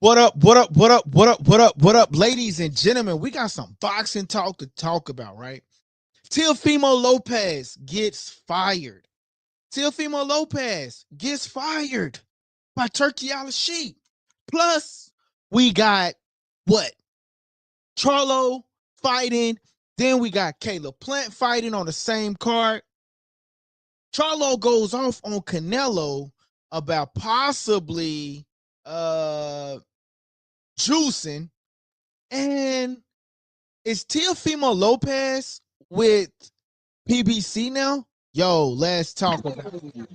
What up? What up? What up? What up? What up? What up, ladies and gentlemen? We got some boxing talk to talk about, right? Teofimo Lopez gets fired. Teofimo Lopez gets fired by Turkey Al-Sheikh. Plus, we got what? Charlo fighting. Then we got Caleb Plant fighting on the same card. Charlo goes off on Canelo about possibly juicing. And is Teofimo Lopez with PBC now? Yo, let's talk about it.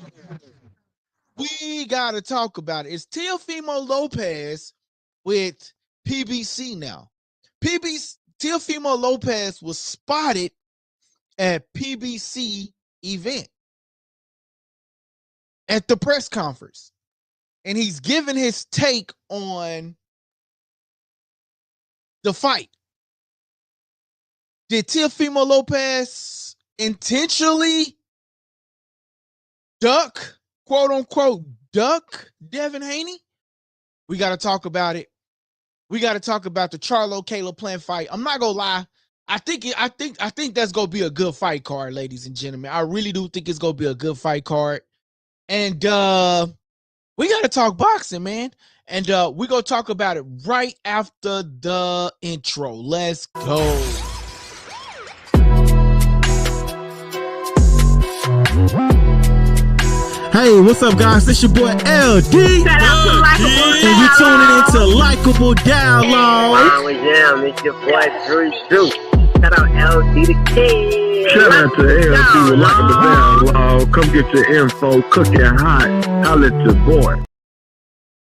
We got to talk about it. Is Teofimo Lopez with PBC now? Teofimo Lopez was spotted at PBC event at the press conference, and he's giving his take on the fight. Did Teofimo Lopez intentionally duck, quote unquote, duck Devin Haney? We got to talk about it. We got to talk about the Charlo Caleb Plant fight. I'm not gonna lie. I think that's gonna be a good fight card, ladies and gentlemen. I really do think it's gonna be a good fight card. And we got to talk boxing, man. And we're gonna talk about it right after the intro. Let's go. Hey, what's up, guys? This your boy LD. Shout out to Likeable And you tuning into Likeable Dialogue. It's your boy Drew. Shout out LD the King. Shout out to LD with Likeable Dialogue. Come get your info cooking hot. Holla at your boy.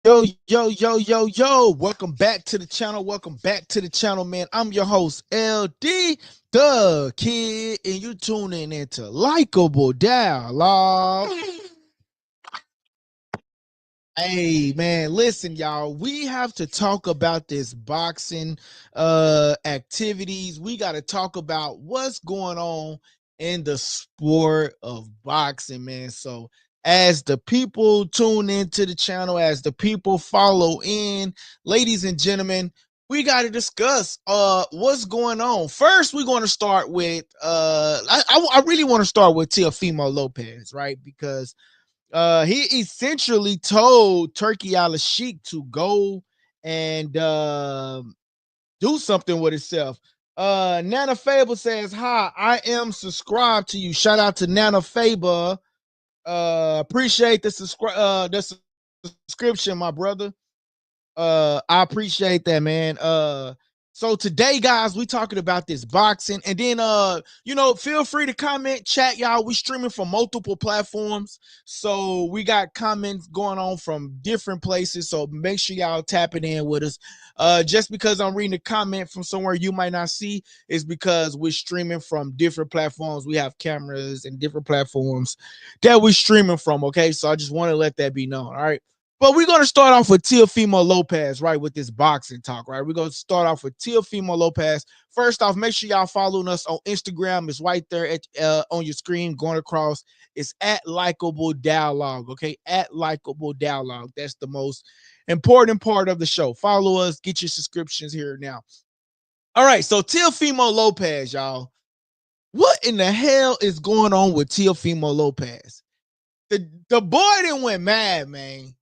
Yo. Welcome back to the channel. Man. I'm your host, LD the Kid, and you tuning into Likeable Dialogue. Hey, man, listen, y'all. We have to talk about this boxing activities. We got to talk about what's going on in the sport of boxing, man. So as the people tune into the channel, as the people follow in, ladies and gentlemen, we got to discuss what's going on. First, we're going to start with I really want to start with Teofimo Lopez, right? Because he essentially told Turkey Al-Sheikh to go and do something with itself. Nana Faber says, hi, I am subscribed to you. Shout out to Nana Faber. Appreciate the subscription, my brother. I appreciate that, man. So today, guys, we talking about this boxing, and then feel free to comment, chat, y'all. We streaming from multiple platforms, so we got comments going on from different places. So make sure y'all tapping in with us. Just because I'm reading a comment from somewhere you might not see is because we're streaming from different platforms. We have cameras and different platforms that we're streaming from. Okay, so I just want to let that be known. All right. But we're going to start off with Teofimo Lopez, right, with this boxing talk, right? We're going to start off with Teofimo Lopez. First off, make sure y'all following us on Instagram. It's right there on your screen going across. It's at Likeable Dialogue, okay? At Likeable Dialogue. That's the most important part of the show. Follow us. Get your subscriptions here now. All right, so Teofimo Lopez, y'all. What in the hell is going on with Teofimo Lopez? The boy didn't went mad, man.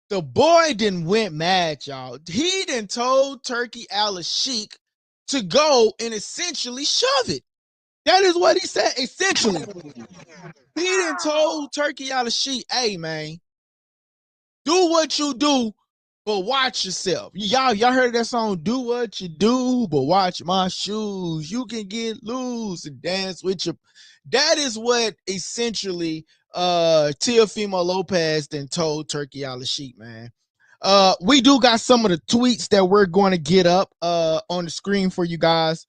The boy didn't went mad, y'all. He done told Turkey Al-Sheikh to go and essentially shove it. That is what he said, essentially. He done told Turkey Al-Sheikh, hey, man, do what you do, but watch yourself. Y'all heard that song, do what you do, but watch my shoes. You can get loose and dance with your... That is what essentially Teofimo Lopez then told Turkey Al-Sheikh, man. We do got some of the tweets that we're going to get up on the screen for you guys,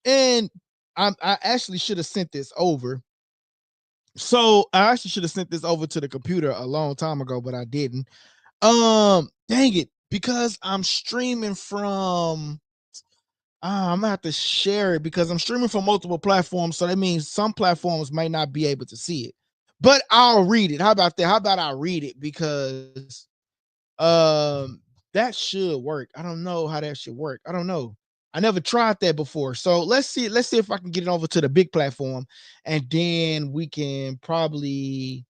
and I actually should have sent this over. So I actually should have sent this over to the computer a long time ago, but I didn't. Dang it, because I'm streaming from I'm gonna have to share it because I'm streaming from multiple platforms, so that means some platforms might not be able to see it. But I'll read it. How about that? How about I read it? Because that should work. I don't know how that should work. I don't know. I never tried that before. So let's see. Let's see if I can get it over to the big platform, and then we can probably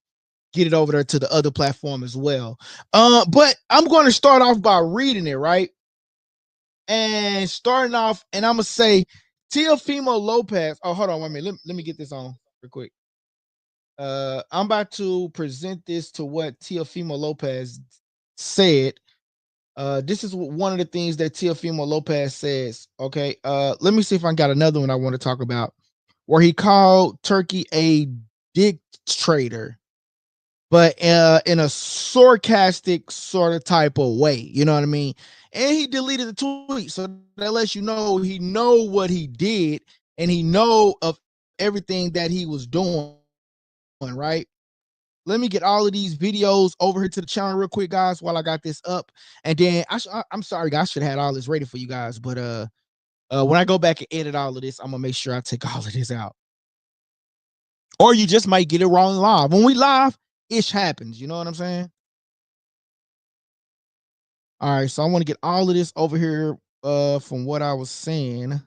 get it over there to the other platform as well. But I'm going to start off by reading it, right? And starting off, and I'm gonna say Teofimo Lopez. Oh, hold on, wait a minute. Let me get this on real quick. I'm about to present this to what Teofimo Lopez said. This is one of the things that Teofimo Lopez says. Okay. Let me see if I got another one I want to talk about, where he called Turkey a dictator, but in a sarcastic sort of type of way. You know what I mean? And he deleted the tweet, so that lets you know he know what he did, and he know of everything that he was doing. Right? Let me get all of these videos over here to the channel real quick, guys, while I got this up. And then I'm sorry, guys, I should have had all this ready for you guys, but when I go back and edit all of this, I'm gonna make sure I take all of this out. Or you just might get it wrong live. When we live, ish happens. You know what I'm saying? All right, so I want to get all of this over here from what I was saying.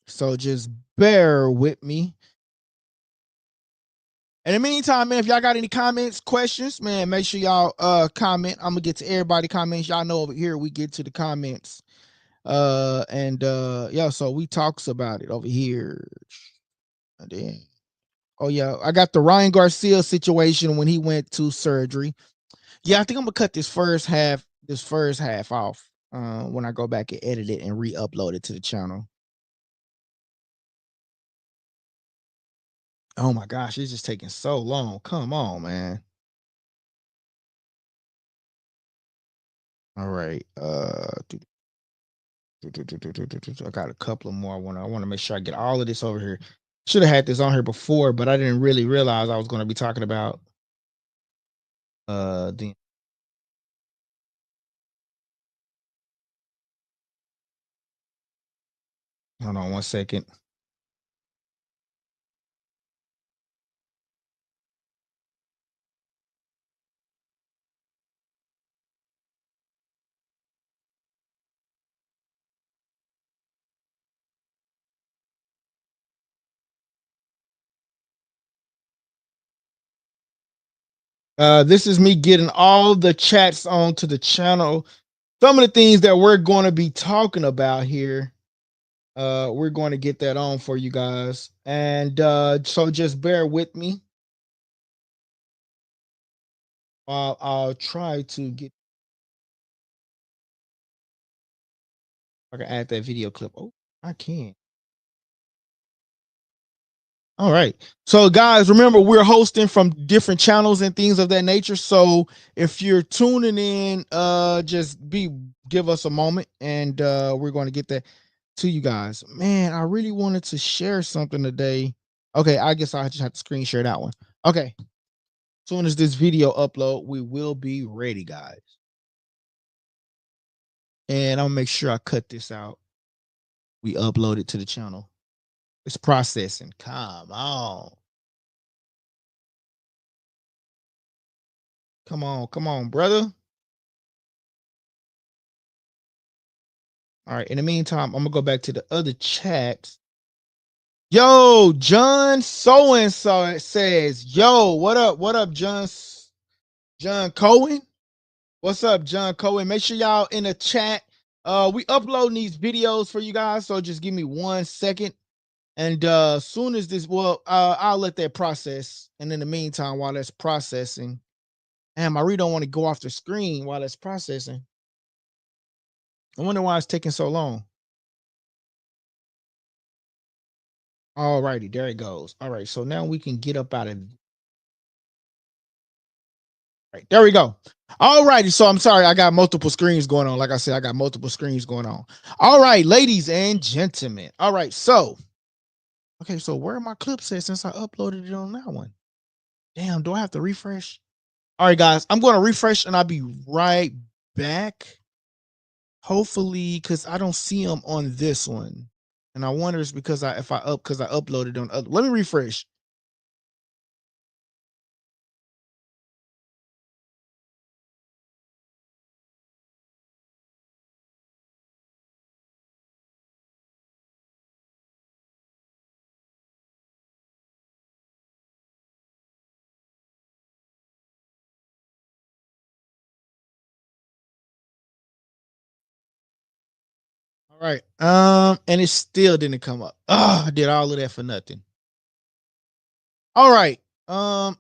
So just bear with me. In the meantime, man, if y'all got any comments, questions, man, make sure y'all comment. I'm gonna get to everybody comments. Y'all know over here we get to the comments. Yeah, so we talks about it over here. And then, oh yeah, I got the Ryan Garcia situation when he went to surgery. Yeah, I think I'm gonna cut this first half off when I go back and edit it and re-upload it to the channel. Oh my gosh, it's just taking so long. Come on, man. All right. I got a couple of more. I want to make sure I get all of this over here. Should have had this on here before, but I didn't really realize I was going to be talking about the hold on one second. This is me getting all the chats onto the channel. Some of the things that we're going to be talking about here, we're going to get that on for you guys. And so just bear with me. I'll try to get, I can add that video clip. Oh, I can't. All right. So guys, remember we're hosting from different channels and things of that nature. So if you're tuning in, just give us a moment and we're going to get that to you guys. Man, I really wanted to share something today. Okay, I guess I just have to screen share that one. Okay. As soon as this video upload, we will be ready, guys. And I'll make sure I cut this out. We upload it to the channel. It's processing. Come on. Come on, brother. All right. In the meantime, I'm gonna go back to the other chats. Yo, John so and so says, "Yo, what up? What up, John Cohen? What's up, John Cohen? Make sure y'all in the chat. We uploading these videos for you guys, so just give me 1 second. And soon as this, I'll let that process. And in the meantime, while that's processing, damn, I really don't want to go off the screen while it's processing. I wonder why it's taking so long. All righty, there it goes. All right, so now we can get up out of. Right, there we go. All righty, so I'm sorry, I got multiple screens going on. Like I said, I got multiple screens going on. All right, ladies and gentlemen. All right, so okay, so where are my clips at since I uploaded it on that one? Damn, do I have to refresh? All right, guys, I'm going to refresh and I'll be right back. Hopefully, because I don't see them on this one. And I wonder it's because I uploaded on other. Let me refresh. All right. And it still didn't come up. I did all of that for nothing. All right. Oh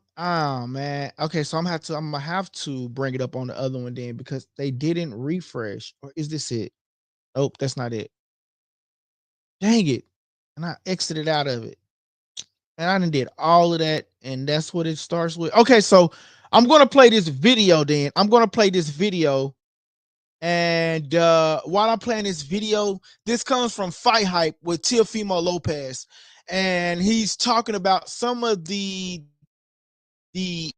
man. Okay, so I'm gonna have to bring it up on the other one then because they didn't refresh. Or is this it? Oh, that's not it. Dang it. And I exited out of it. And I done did all of that, and that's what it starts with. Okay, so I'm gonna play this video then. I'm gonna play this video. And while I'm playing this video, this comes from Fight Hype with Teofimo Lopez. And he's talking about some of the got he's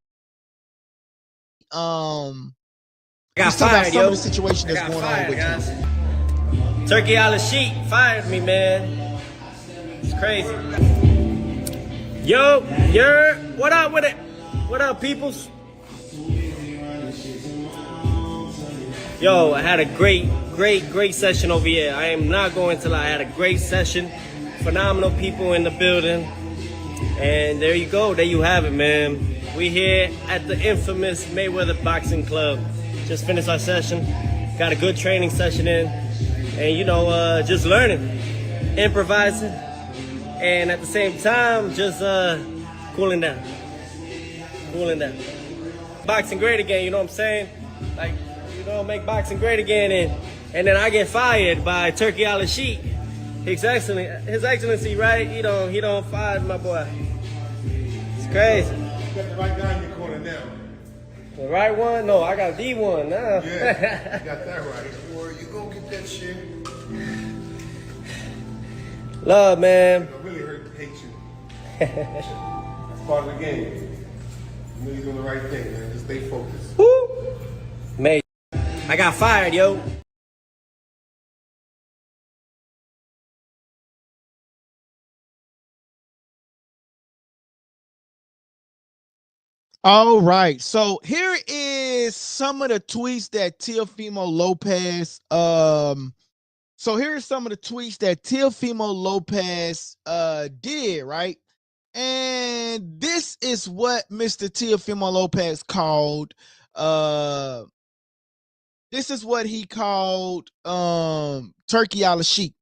talking about fired, some yo. of the situation that's going on with guys. him. Turkey a la sheet fired me, man. It's crazy. Yo, what up with it? What up, peoples? Yo, I had a great session over here. I am not going to lie. I had a great session. Phenomenal people in the building. And there you go. There you have it, man. We here at the infamous Mayweather Boxing Club. Just finished our session. Got a good training session in. And, you know, just learning, improvising, and at the same time, just cooling down. Boxing great again, you know what I'm saying? Like, you know, make boxing great again, and then I get fired by Turkey a la sheet. His Excellency, right? He don't fire my boy. It's crazy. You got the right guy in your corner now. The right one? No, I got the one now. Yeah, you got that right. Boy, you gonna get that shit. Love, man. I really hate you. That's part of the game. You know you're doing the right thing, man. Just stay focused. Woo! Mate, I got fired, yo. All right. So here is some of the tweets that Teofimo Lopez so here's some of the tweets that Teofimo Lopez did, right? And this is what Mr. Teofimo Lopez called this is what he called Turkey a la sheik.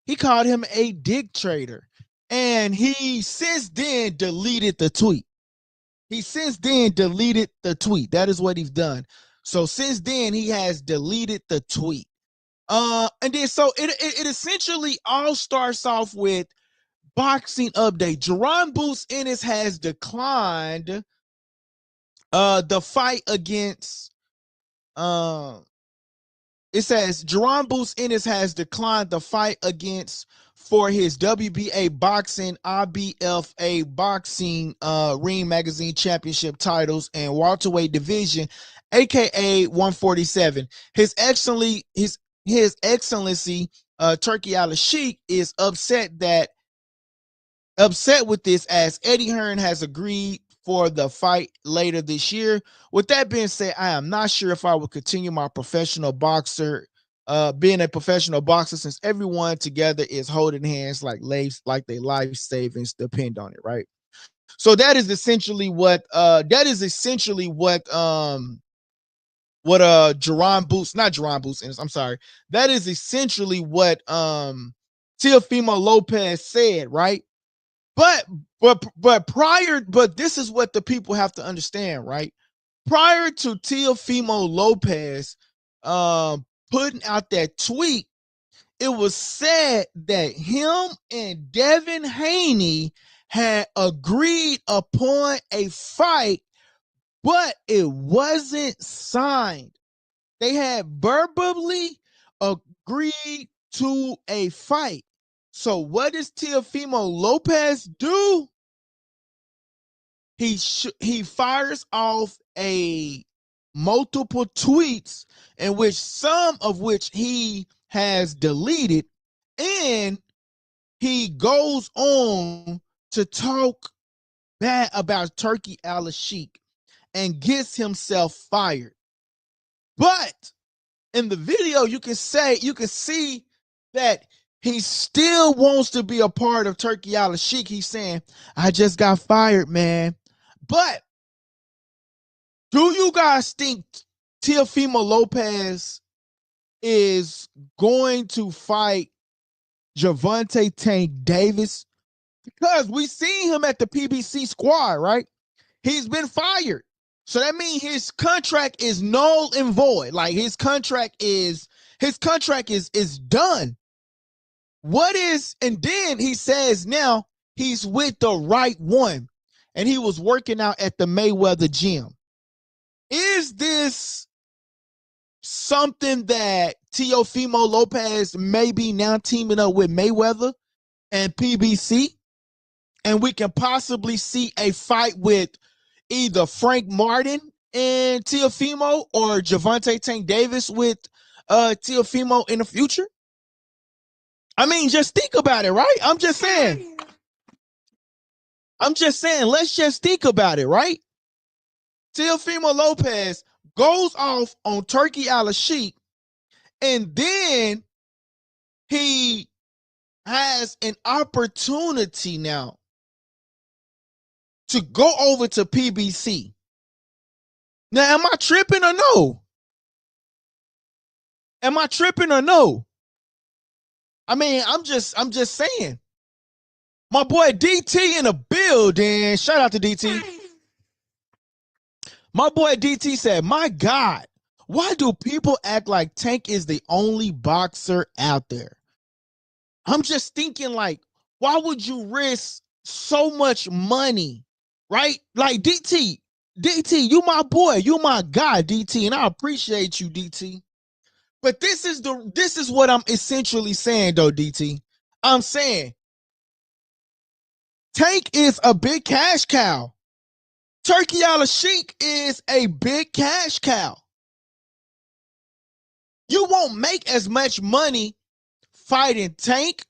He called him a dictator. And he since then deleted the tweet. That is what he's done. So since then, he has deleted the tweet. And then so it essentially all starts off with boxing update. Jerron Boots Ennis has declined the fight against it says Jerron Boots Ennis has declined the fight against for his WBA boxing, IBFA boxing, Ring Magazine Championship titles and welterweight division, aka 147. His Excellency, Turkey a la sheik is upset with this as Eddie Hearn has agreed for the fight later this year. With that being said, I am not sure if I will continue my professional boxer, being a professional boxer, since everyone together is holding hands like their life savings depend on it, right? So that is essentially what Jerron Boots, not Jerron Boots, I'm sorry. That is essentially what Teofimo Lopez said, right? But this is what the people have to understand, right? Prior to Teofimo Lopez putting out that tweet, it was said that him and Devin Haney had agreed upon a fight, but it wasn't signed. They had verbally agreed to a fight. So what does Teofimo Lopez do? He fires off a multiple tweets in which some of which he has deleted, and he goes on to talk bad about Turkey a la sheik and gets himself fired. But in the video, you can see that he still wants to be a part of Turkey a la sheik. He's saying, I just got fired, man. But do you guys think Teofimo Lopez is going to fight Gervonta Tank Davis because we seen him at the PBC squad, right? He's been fired. So that means his contract is null and void. Like his contract is done. And then he says now he's with the right one. And he was working out at the Mayweather gym. Is this something that Teofimo Lopez may be now teaming up with Mayweather and PBC? And we can possibly see a fight with either Frank Martin and Teofimo or Gervonta Tank Davis with Teofimo in the future? I mean, just think about it, right? I'm just saying, let's just think about it, right? Teofimo Lopez goes off on Turkey Al-Sheikh, and then he has an opportunity now to go over to PBC. Now, am I tripping or no? Am I tripping or no? I mean, I'm just saying. My boy DT in the building. Shout out to DT. My boy DT said, my God, why do people act like Tank is the only boxer out there? I'm just thinking, like, why would you risk so much money, right? Like, DT, you my boy, you my guy, DT, and I appreciate you, DT. But this is what I'm essentially saying, though, DT. I'm saying Tank is a big cash cow. Turkey Al-Sheikh is a big cash cow. You won't make as much money fighting Tank,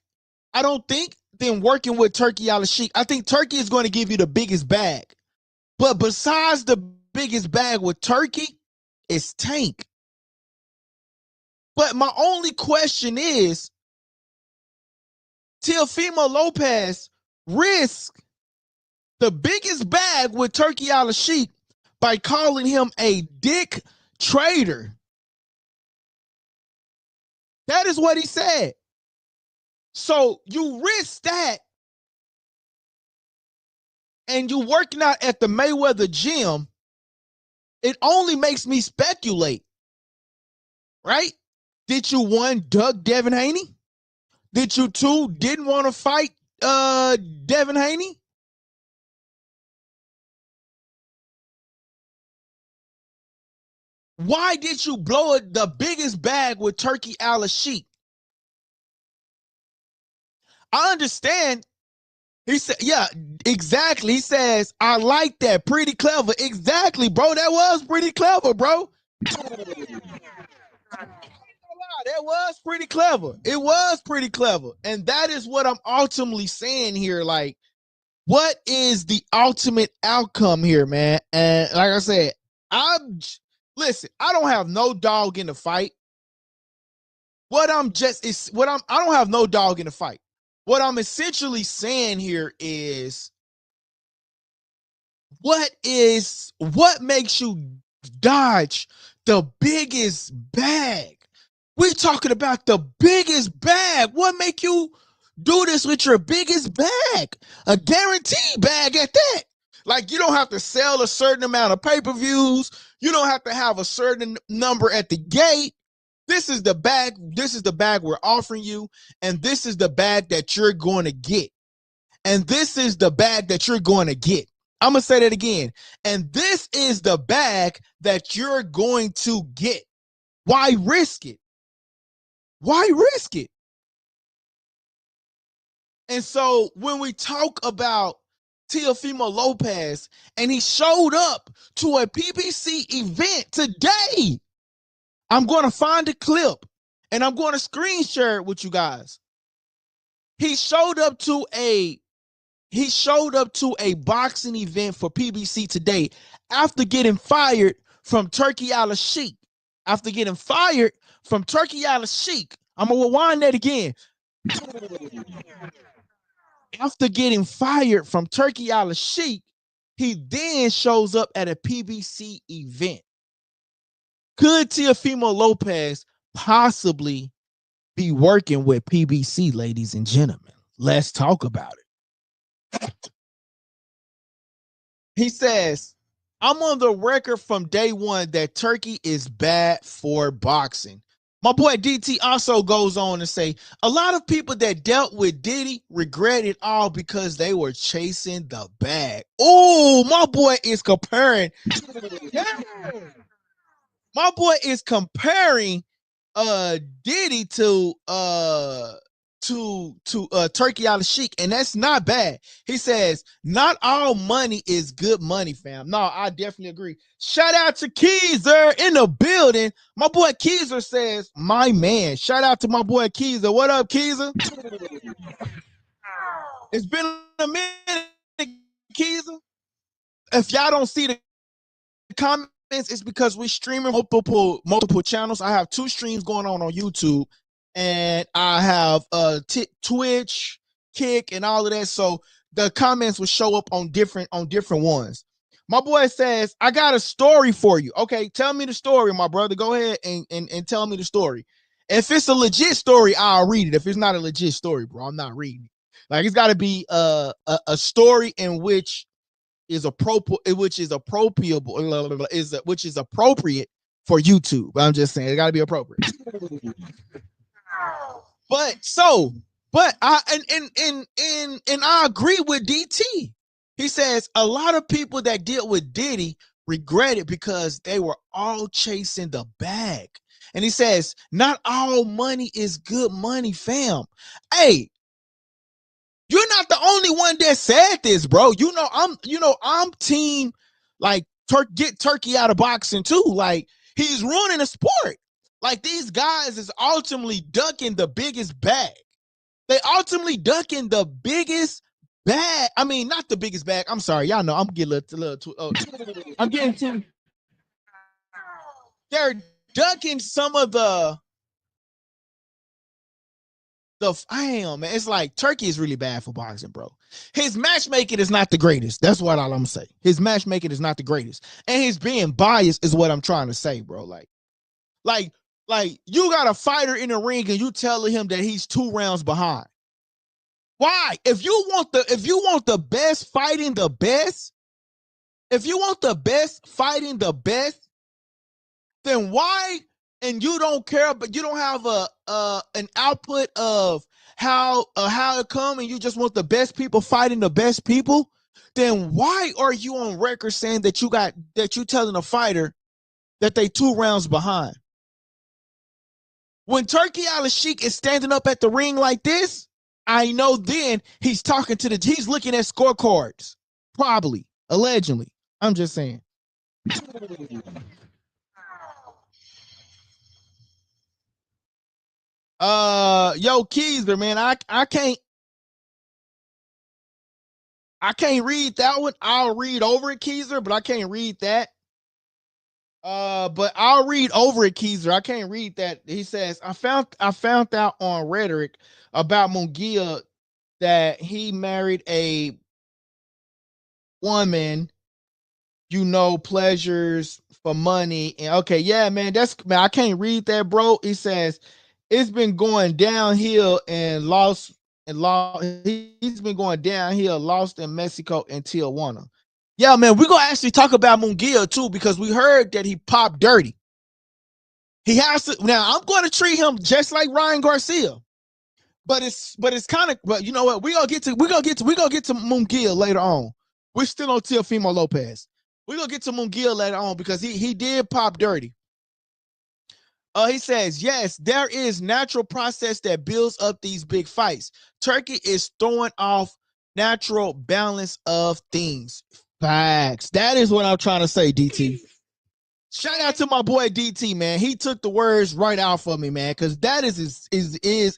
I don't think, than working with Turkey Al-Sheikh. I think Turkey is going to give you the biggest bag. But besides the biggest bag with Turkey, it's Tank. But my only question is, Teofimo Lopez risked the biggest bag with Turkey Al-Sheikh by calling him a dick trader. That is what he said. So you risk that, and you working out at the Mayweather gym, it only makes me speculate, right? Did you, one, duck Devin Haney? Did you, two, didn't want to fight Devin Haney? Why did you blow the biggest bag with Turkey Al-Sheikh? I understand. He said, yeah, exactly. He says, I like that. Pretty clever. Exactly, bro. That was pretty clever, bro. That was pretty clever. It was pretty clever. And that is what I'm ultimately saying here. Like, what is the ultimate outcome here, man? And like I said, listen, I don't have no dog in the fight. I don't have no dog in the fight. What I'm essentially saying here is, what makes you dodge the biggest bag? We're talking about the biggest bag. What make you do this with your biggest bag? A guaranteed bag at that. Like, you don't have to sell a certain amount of pay-per-views. You don't have to have a certain number at the gate. This is the bag. This is the bag we're offering you. And this is the bag that you're going to get. And this is the bag that you're going to get. I'm going to say that again. And this is the bag that you're going to get. Why risk it? Why risk it? And so when we talk about Teofimo Lopez, and he showed up to a PBC event today, I'm going to find a clip and I'm going to screen share it with you guys. He showed up to a boxing event for PBC today after getting fired from Turkey Al-Sheikh. After getting fired from Turkey Al-Sheikh. I'm going to rewind that again. After getting fired from Turkey Al-Sheikh, he then shows up at a PBC event. Could Teofimo Lopez possibly be working with PBC, ladies and gentlemen? Let's talk about it. He says, I'm on the record from day one that turkey is bad for boxing. My boy DT also goes on to say, a lot of people that dealt with Diddy regret it all because they were chasing the bag. Oh, my boy is comparing. My boy is comparing Diddy to Turkey Out of Sheik, and that's not bad. He says, not all money is good money, fam. No, I definitely agree. Shout out to Keezer in the building. My boy Keezer says, my man. Shout out to my boy Keezer. What up, Keezer? It's been a minute, Keezer. If y'all don't see the comments, it's because we're streaming multiple channels. I have 2 streams going on YouTube, and I have Twitch, Kick, and all of that. So the comments will show up on different ones. My boy says, I got a story for you. Okay, tell me the story, my brother. Go ahead and tell me the story. If it's a legit story, I'll read it. If it's not a legit story, bro, I'm not reading it. Like, it's got to be a story in which is appropriate, which is appropriate for YouTube. I'm just saying it got to be appropriate. But I I agree with DT. He says a lot of people that deal with Diddy regret it because they were all chasing the bag. And he says not all money is good money, fam. Hey, you're not the only one that said this, bro. I'm team like get Turkey out of boxing too. Like, he's ruining the sport. Like, these guys is ultimately ducking the biggest bag. They ultimately ducking the biggest bag. I mean, not the biggest bag. I'm sorry, y'all know I'm getting a little too. I'm getting too. They're ducking some of the. Man, it's like Turkey is really bad for boxing, bro. His matchmaking is not the greatest. That's what I'm gonna say. His matchmaking is not the greatest, and his being biased is what I'm trying to say, bro. Like you got a fighter in the ring and you telling him that he's 2 rounds behind. Why? If you want the best fighting the best, then why? And you don't care, but you don't have an output of how it come, and you just want the best people fighting the best people. Then why are you on record saying that you telling a fighter that they 2 rounds behind? When Turkey Al Sheik is standing up at the ring like this, I know then he's looking at scorecards, probably, allegedly. I'm just saying. Yo, Keezer, man, I can't read that one. I'll read over it, Keezer, but I can't read that. But I'll read over it, Keezer. I can't read that. He says, I found out on rhetoric about Munguia that he married a woman, pleasures for money. And okay, yeah, man, I can't read that, bro. He says it's been going downhill and lost. He's been going downhill, lost in Mexico and Tijuana. Yeah, man, we're gonna actually talk about Munguia too, because we heard that he popped dirty. He has to now. I'm going to treat him just like Ryan Garcia, but it's kind of. But you know what? We're gonna get to Munguia later on. We're still on Teofimo Lopez. We're gonna get to Munguia later on because he did pop dirty. He says, yes, there is natural process that builds up these big fights. Turkey is throwing off natural balance of things. Facts. That is what I'm trying to say, DT. Shout out to my boy DT, man. He took the words right out for me, man, because that is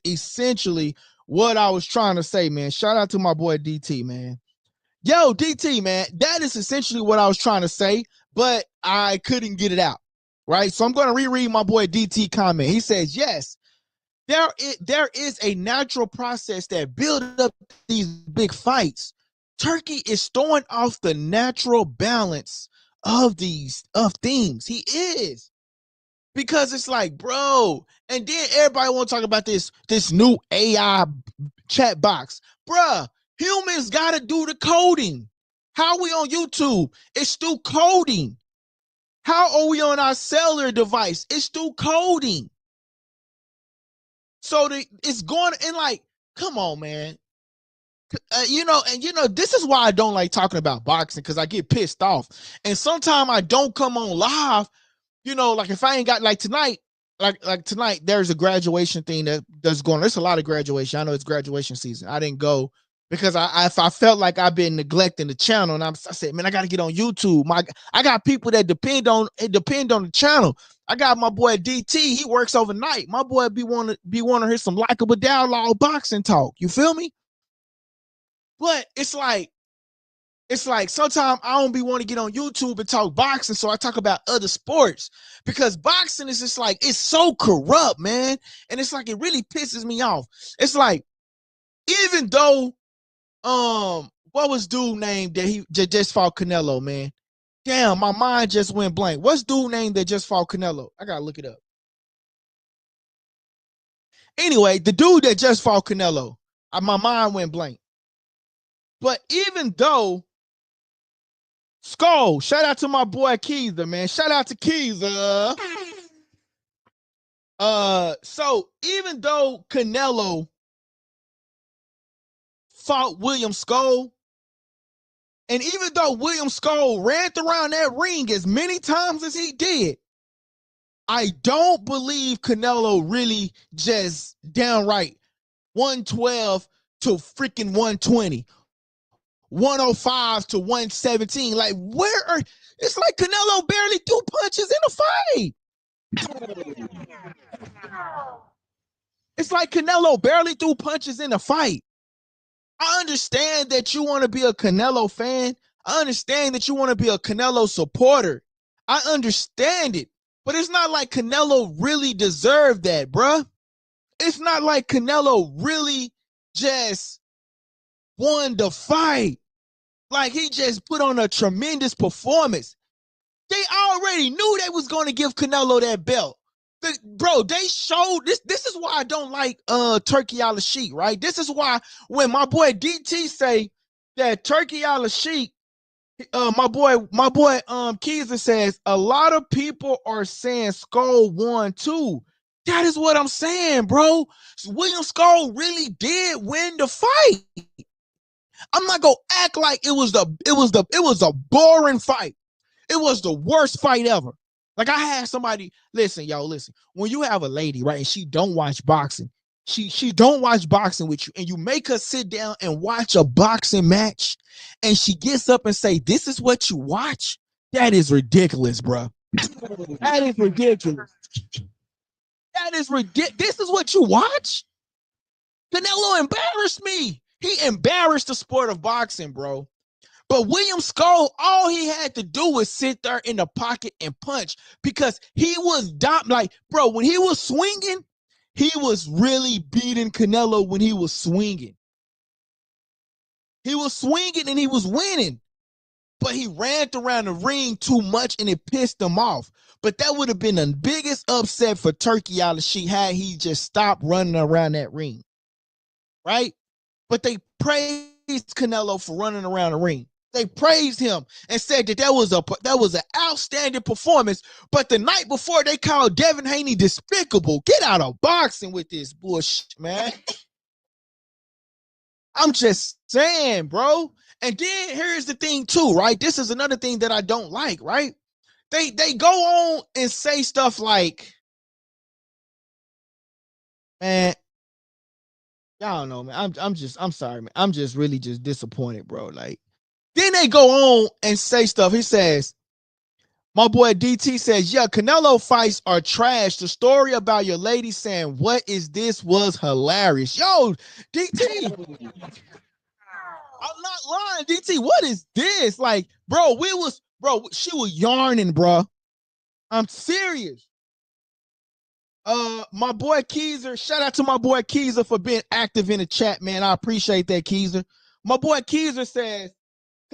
essentially what I was trying to say, man. Shout out to my boy DT, man. Yo, DT, man, that is essentially what I was trying to say, but I couldn't get it out. Right, so I'm going to reread my boy DT comment. He says, yes, there is a natural process that builds up these big fights. Turkey is throwing off the natural balance of things. He is. Because it's like, bro, and then everybody want to talk about this new AI chat box. Bruh, humans got to do the coding. How we on YouTube? It's through coding. How are we on our cellular device? It's through coding. So it's going, and like, come on, man. This is why I don't like talking about boxing, because I get pissed off. And sometimes I don't come on live, like if I ain't got, like tonight, like tonight, there's a graduation thing that's going on. There's a lot of graduation. I know it's graduation season. I didn't go because I felt like I've been neglecting the channel, and I said, man, I got to get on YouTube. I got people that depend on the channel. I got my boy DT. He works overnight. My boy be want to hear some LikeableDialogue boxing talk. You feel me? But it's like sometimes I don't be want to get on YouTube and talk boxing, so I talk about other sports, because boxing is just like, it's so corrupt, man. And it's like, it really pisses me off. It's like, even though, what was dude named that he just fought Canelo, man? Damn, my mind just went blank. What's dude named that just fought Canelo? I gotta look it up. Anyway, the dude that just fought Canelo, my mind went blank. But even though Skull, shout out to my boy Keezer, man. Shout out to Keezer. So even though Canelo fought William Skull, and even though William Skull ran around that ring as many times as he did, I don't believe Canelo really just downright 112 to freaking 120. 105 to 117. Like, it's like Canelo barely threw punches in a fight. It's like Canelo barely threw punches in a fight. I understand that you want to be a Canelo fan. I understand that you want to be a Canelo supporter. I understand it. But it's not like Canelo really deserved that, bruh. It's not like Canelo really just won the fight. Like, he just put on a tremendous performance. They already knew they was going to give Canelo that belt. Bro, they showed this. This is why I don't like Turkey Al Sheik, right? This is why when my boy DT say that Turkey Al Sheik, my boy Keezer says a lot of people are saying Skull won too. That is what I'm saying, bro. William Skull really did win the fight. I'm not gonna act like it was a boring fight. It was the worst fight ever. Like, I had somebody, listen, when you have a lady, right, and she don't watch boxing, she don't watch boxing with you, and you make her sit down and watch a boxing match, and she gets up and say, this is what you watch, that is ridiculous, bro. That is ridiculous. That is ridiculous. This is what you watch? Canelo embarrassed me. He embarrassed the sport of boxing, bro. But William Skull, all he had to do was sit there in the pocket and punch, because he was bro, when he was swinging, he was really beating Canelo when he was swinging. He was swinging and he was winning, but he ran around the ring too much and it pissed him off. But that would have been the biggest upset for Turkey Al Sheik had he just stopped running around that ring, right? But they praised Canelo for running around the ring. They praised him and said that was an outstanding performance. But the night before, they called Devin Haney despicable. Get out of boxing with this bullshit, man. I'm just saying, bro. And then here's the thing too, right? This is another thing that I don't like, right? They go on and say stuff like, man, y'all don't know, man. I'm sorry, man. I'm just really just disappointed, bro. Like, then they go on and say stuff. He says, my boy DT says, yeah, Canelo fights are trash. The story about your lady saying, what is this, was hilarious. Yo, DT, I'm not lying, DT. What is this? Like, bro, she was yarning, bro. I'm serious. My boy Keezer, shout out to my boy Keezer for being active in the chat, man. I appreciate that, Keezer. My boy Keezer says,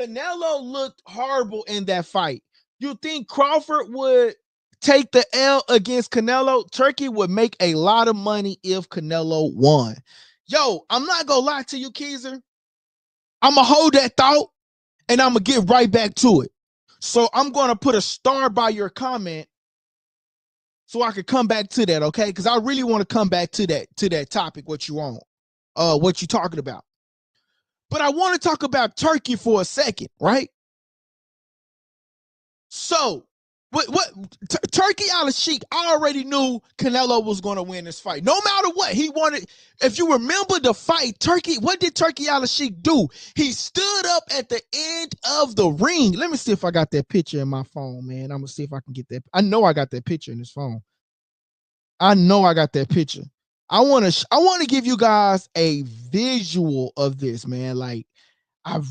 Canelo looked horrible in that fight. You think Crawford would take the L against Canelo. Turkey would make a lot of money if Canelo won. Yo, I'm not gonna lie to you, Keezer. I'm gonna hold that thought and I'm gonna get right back to it. So I'm gonna put a star by your comment so I could come back to that, okay? Because I really want to come back to that topic, what you want, what you talking about. But I want to talk about Turkey for a second, right? So, Turkey Al-Sheikh, I already knew Canelo was going to win this fight. No matter what, he wanted. If you remember the fight, what did Turkey Al-Sheikh do? He stood up at the end of the ring. Let me see if I got that picture in my phone, man. I'm going to see if I can get that. I know I got that picture in this phone. I know I got that picture. I want to give you guys a visual of this, man. Like, I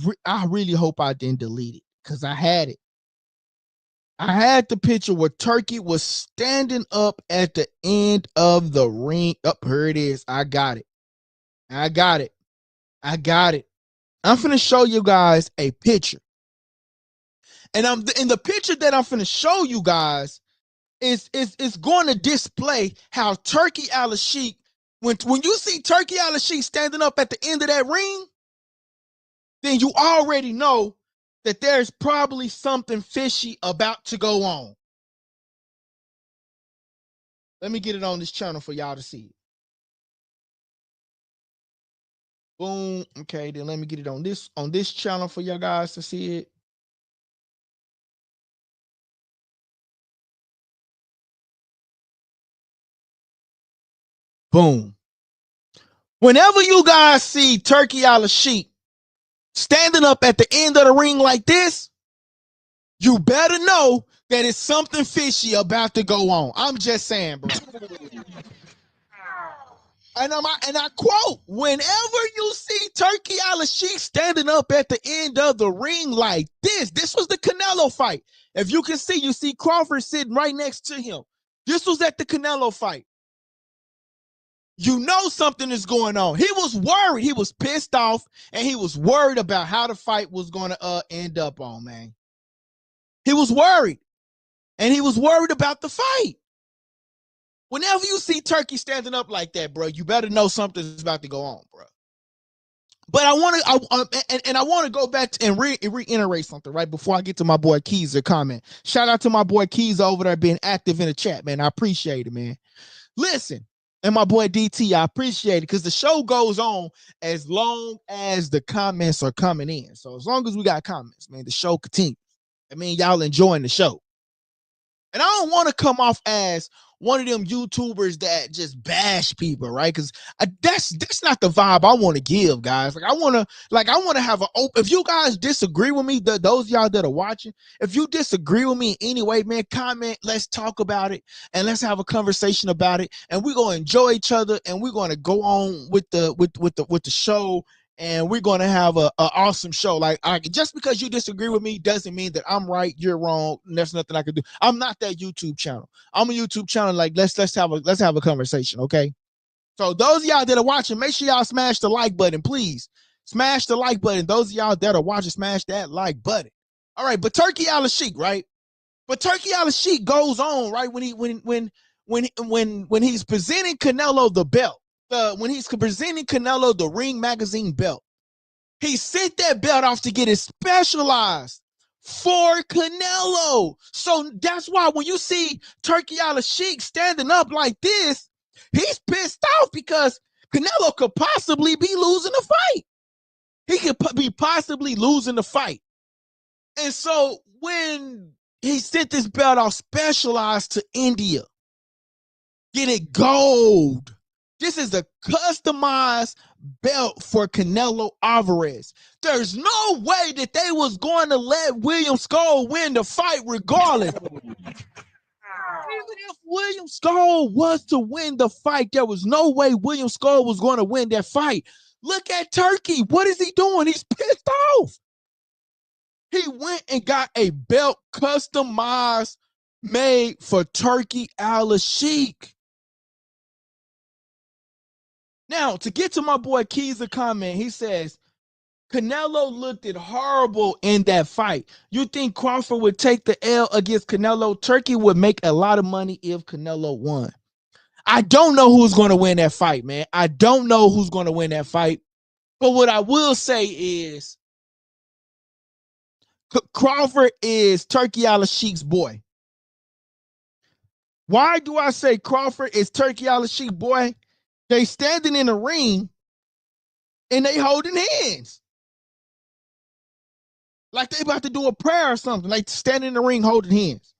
really hope I didn't delete it because I had it. I had the picture where Turkey was standing up at the end of the ring. Up here it is. I got it. I'm finna show you guys a picture. And in the picture that I'm finna show you guys is going to display how Turkey Al-Sheikh, when you see Turkey Al-Sheikh standing up at the end of that ring, then you already know that there's probably something fishy about to go on. Let me get it on this channel for y'all to see it. Boom. Okay, then let me get it on this channel for y'all guys to see it. Boom. Whenever you guys see Turkey Al-Sheikh standing up at the end of the ring like this, you better know that it's something fishy about to go on. I'm just saying, bro. And I quote, whenever you see Turkey Al-Sheikh standing up at the end of the ring like this was the Canelo fight. If you can see, you see Crawford sitting right next to him. This was at the Canelo fight. You know something is going on. He was worried. He was pissed off, and he was worried about how the fight was going to end up on, man. He was worried, and he was worried about the fight. Whenever you see Turkey standing up like that, bro, you better know something's about to go on, bro. But I want to go back and reiterate something right before I get to my boy Keys' comment. Shout out to my boy Keys over there being active in the chat, man. I appreciate it, man. Listen, and my boy DT, I appreciate it because the show goes on as long as the comments are coming in. So as long as we got comments, man, the show continues. I mean, y'all enjoying the show. And I don't want to come off as one of them YouTubers that just bash people, right? Because that's not the vibe I want to give, guys. Like I want to have an open. If you guys disagree with me, those y'all that are watching, if you disagree with me in any way, man, comment. Let's talk about it and let's have a conversation about it. And we're gonna enjoy each other and we're gonna go on with the show. And we're going to have an awesome show. Like, just because you disagree with me doesn't mean that I'm right, you're wrong, and there's nothing I can do. I'm not that YouTube channel. I'm a YouTube channel. Like, let's have a conversation, okay? So those of y'all that are watching, make sure y'all smash the like button, please. Smash the like button. Those of y'all that are watching, smash that like button. All right, but Turkey Al-Sheikh, right? But Turkey Al-Sheikh goes on, right? When he's presenting Canelo the belt. When he's presenting Canelo the Ring Magazine belt, he sent that belt off to get it specialized for Canelo. So that's why when you see Turkey Al-Sheikh standing up like this, he's pissed off because Canelo could possibly be losing the fight. He could be possibly losing the fight. And so when he sent this belt off specialized to India, get it gold. This is a customized belt for Canelo Alvarez. There's no way that they was going to let William Skull win the fight regardless. Even if William Skull was to win the fight, there was no way William Skull was going to win that fight. Look at Turkey. What is he doing? He's pissed off. He went and got a belt customized, made for Turkey Al-Sheikh. Now, to get to my boy Keys' comment, he says, Canelo looked it horrible in that fight. You think Crawford would take the L against Canelo? Turkey would make a lot of money if Canelo won. I don't know who's going to win that fight, man. I don't know who's going to win that fight. But what I will say is Crawford is Turkey Al-Sheikh's boy. Why do I say Crawford is Turkey Al-Sheikh boy? They standing in the ring and they holding hands. Like they about to do a prayer or something. Like standing in the ring holding hands.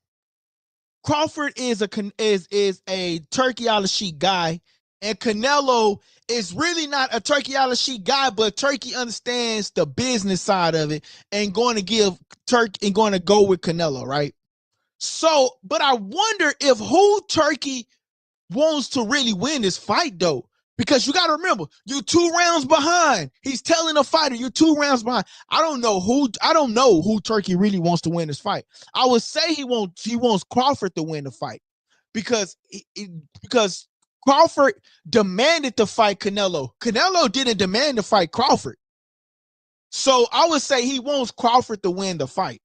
Crawford is a Turkey Al-Sheikh guy, and Canelo is really not a Turkey Al-Sheikh guy, but Turkey understands the business side of it and going to give Turkey and going to go with Canelo, right? So, but I wonder if who Turkey wants to really win this fight though, because you got to remember you're 2 rounds behind. He's telling the fighter you're 2 rounds behind. I don't know who Turkey really wants to win this fight. I would say he wants Crawford to win the fight because Crawford demanded to fight Canelo. Canelo didn't demand to fight Crawford. So I would say he wants Crawford to win the fight.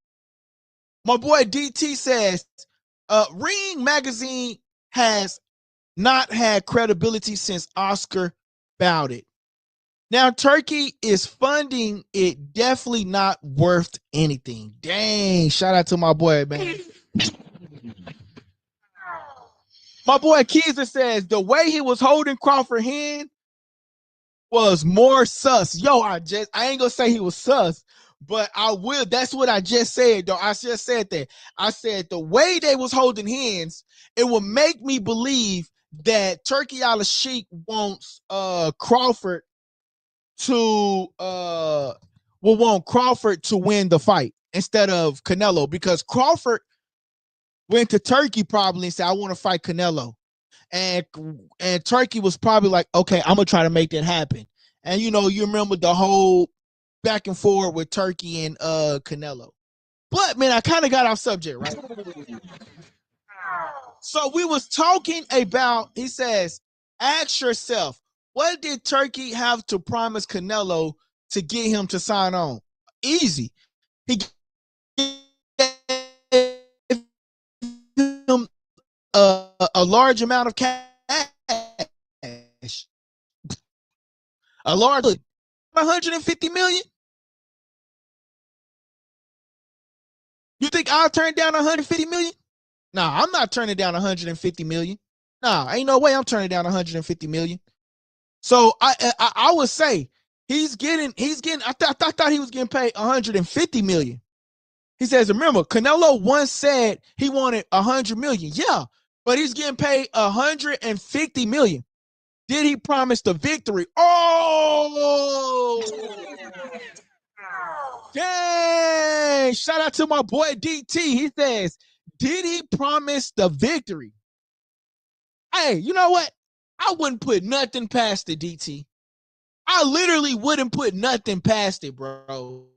My boy DT says, Ring Magazine has not had credibility since Oscar bowed it. Now, Turkey is funding it, definitely not worth anything. Dang, shout out to my boy, man. My boy Keezer says, the way he was holding Crawford's hand was more sus. Yo, I ain't gonna say he was sus, but I will. That's what I just said, though. I just said that. I said the way they was holding hands, it will make me believe that Turkey Al-Sheikh wants Crawford to want Crawford to win the fight instead of Canelo, because Crawford went to Turkey probably and said, I want to fight Canelo. And Turkey was probably like, okay, I'm gonna try to make that happen. And you remember the whole back and forth with Turkey and Canelo. But man, I kind of got off subject, right? So we was talking about, he says, ask yourself, what did Turkey have to promise Canelo to get him to sign on? Easy. He gave him a large amount of cash. A large 150 million. You think I'll turn down 150 million? Nah, I'm not turning down 150 million. Nah, ain't no way I'm turning down 150 million. So I would say he's getting. I thought he was getting paid 150 million. He says, remember, Canelo once said he wanted 100 million. Yeah, but he's getting paid 150 million. Did he promise the victory? Oh, dang! Shout out to my boy DT. He says, did he promise the victory? Hey, you know what? I wouldn't put nothing past the DT. I literally wouldn't put nothing past it, bro.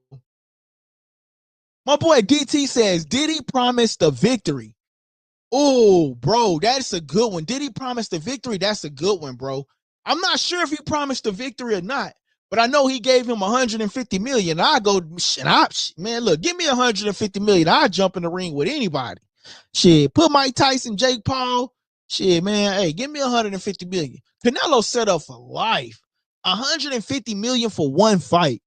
My boy DT says, did he promise the victory? Oh, bro, that's a good one. Did he promise the victory? That's a good one, bro. I'm not sure if he promised the victory or not, but I know he gave him 150 million. I go, man, look, give me 150 million. I'll jump in the ring with anybody. Shit, put Mike Tyson, Jake Paul. Shit, man, hey, give me 150 million. Canelo set up for life. 150 million for one fight.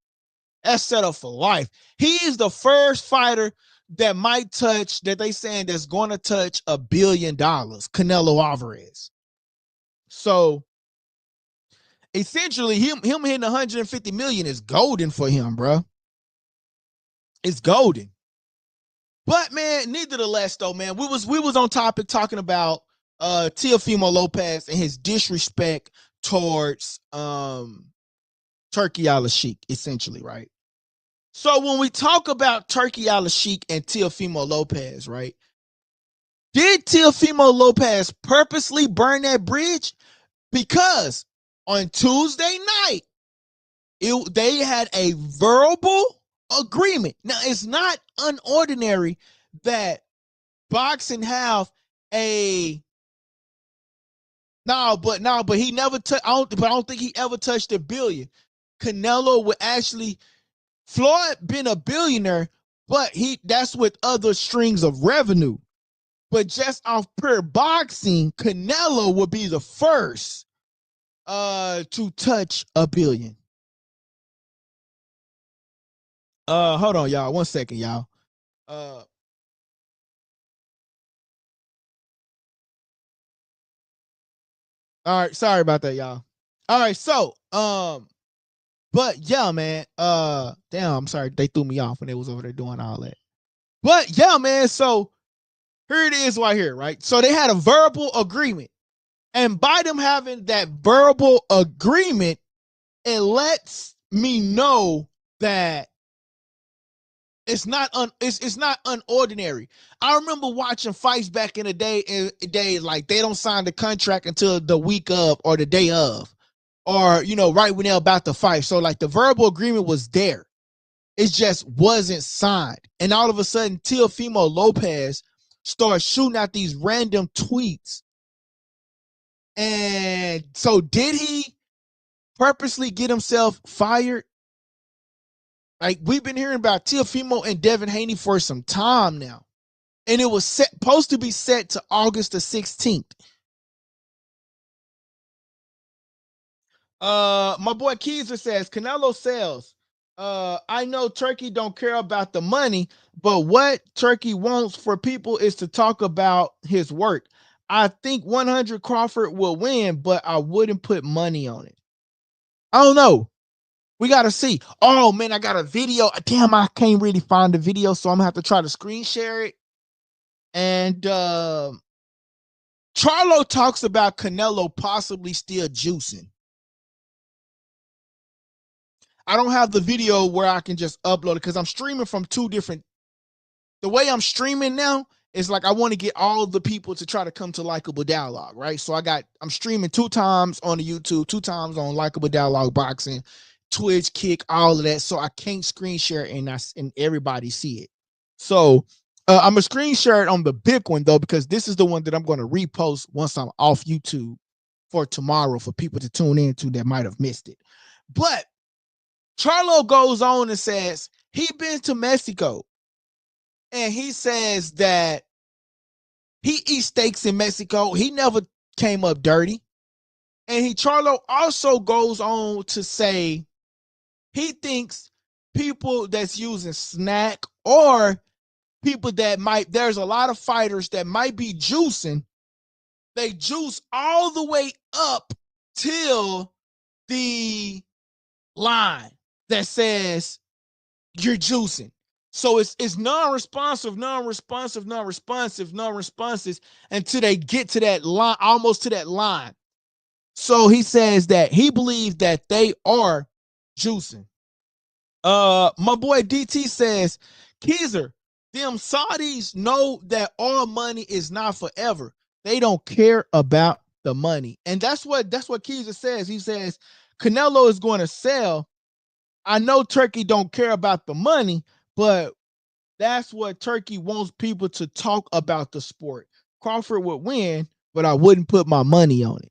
That's set up for life. He is the first fighter that might touch, that they saying that's going to touch $1 billion, Canelo Alvarez. So essentially him hitting 150 million is golden for him, bro. It's golden. But man, nevertheless though, man, we was on topic talking about Teofimo Lopez and his disrespect towards Turkey Al-Sheikh, essentially, right? So when we talk about Turkey Al-Sheikh and Teofimo Lopez, right? Did Teofimo Lopez purposely burn that bridge? Because on Tuesday night, they had a verbal agreement. Now, it's not unordinary that boxing have a but he never I don't think he ever touched $1 billion. Canelo would actually Floyd been a billionaire, but that's with other strings of revenue. But just off pure boxing, Canelo would be the first to touch $1 billion. Hold on, y'all. 1 second, y'all. All right, sorry about that, y'all. All right, so but yeah, man. Damn, I'm sorry they threw me off when they was over there doing all that. But yeah, man. So here it is right here, right? So they had a verbal agreement. And by them having that verbal agreement, it lets me know that it's not unordinary. I remember watching fights back in the day, like they don't sign the contract until the week of or the day of, or right when they're about to fight. So like the verbal agreement was there. It just wasn't signed. And all of a sudden, Teofimo Lopez starts shooting out these random tweets. And so did he purposely get himself fired? Like, we've been hearing about Teofimo and Devin Haney for some time now. And it was supposed to be set to August the 16th. My boy Keezer says, Canelo sells. I know Turkey don't care about the money, but what Turkey wants for people is to talk about his work. I think 100 Crawford will win, but I wouldn't put money on it. I don't know. We got to see. Oh, man, I got a video. Damn, I can't really find the video, so I'm going to have to try to screen share it. And Charlo talks about Canelo possibly still juicing. I don't have the video where I can just upload it because I'm streaming from two different. The way I'm streaming now is like I want to get all the people to try to come to Likeable Dialogue, right? So I'm streaming 2 times on the YouTube, 2 times on Likeable Dialogue Boxing, Twitch, Kick, all of that. So I can't screen share and everybody see it. So I'm a screen share it on the big one though, because this is the one that I'm going to repost once I'm off YouTube for tomorrow for people to tune into that might have missed it. But Charlo goes on and says he been to Mexico, and he says that he eats steaks in Mexico. He never came up dirty. And Charlo also goes on to say he thinks people that's using snack or people that there's a lot of fighters that might be juicing. They juice all the way up till the line that says you're juicing. So it's non-responsive until they get to that line, almost to that line. So he says that he believes that they are juicing. My boy DT says, Keezer, them Saudis know that all money is not forever. They don't care about the money. And that's what Keezer says. He says Canelo is going to sell. I know Turkey don't care about the money, but that's what Turkey wants people to talk about the sport. Crawford would win, but I wouldn't put my money on it.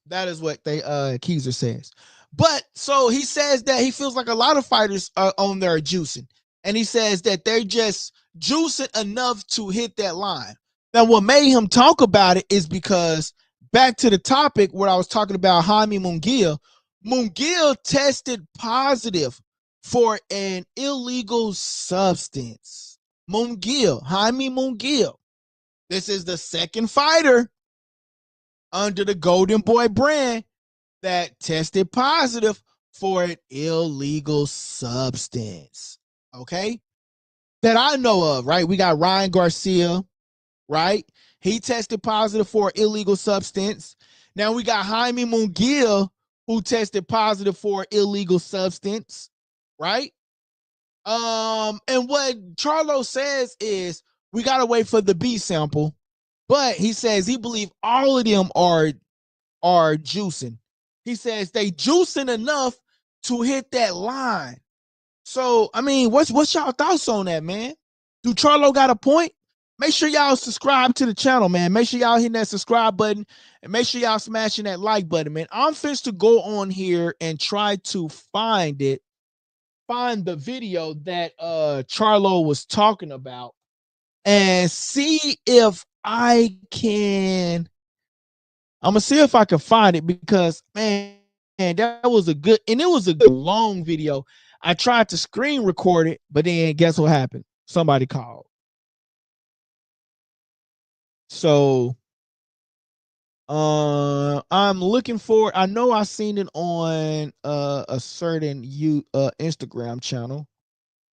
That is what Keezer says. But so he says that he feels like a lot of fighters are on there juicing. And he says that they're just juicing enough to hit that line. Now, what made him talk about it is because back to the topic where I was talking about Jaime Munguia. Munguia tested positive for an illegal substance. Jaime Munguia. This is the second fighter under the Golden Boy brand that tested positive for an illegal substance. Okay? That I know of, right? We got Ryan Garcia, right? He tested positive for an illegal substance. Now we got Jaime Munguia, who tested positive for illegal substance, right? And what Charlo says is we gotta wait for the B sample, but he says he believes all of them are juicing. He says they juicing enough to hit that line. So I mean, what's y'all thoughts on that, man? Do Charlo got a point? Make sure y'all subscribe to the channel, man. Make sure y'all hitting that subscribe button and make sure y'all smashing that like button, man. I'm finna to go on here and try to find it find the video that Charlo was talking about and see if I can. I'm gonna see if I can find it because man, that was a good, and it was a good long video. I tried to screen record it, but then guess what happened? Somebody called. So I'm looking for, I know I seen it on a certain Instagram channel.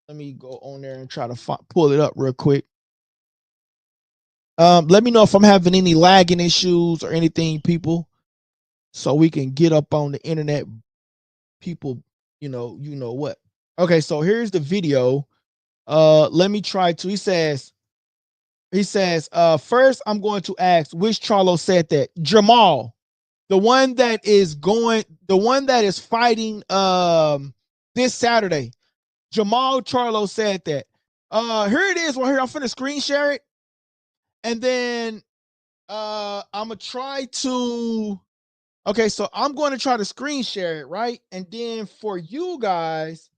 Let me go on there and try to pull it up real quick. Let me know if I'm having any lagging issues or anything, people, so we can get up on the internet. People, you know what. Okay, so here's the video. Let me try to. He says, first I'm going to ask which Charlo said that. Jermall, the one that is fighting this Saturday. Jermall Charlo said that. Here it is right here. I'm finna screen share it. And then I'm gonna try to. Okay, so I'm going to try to screen share it, right? And then for you guys,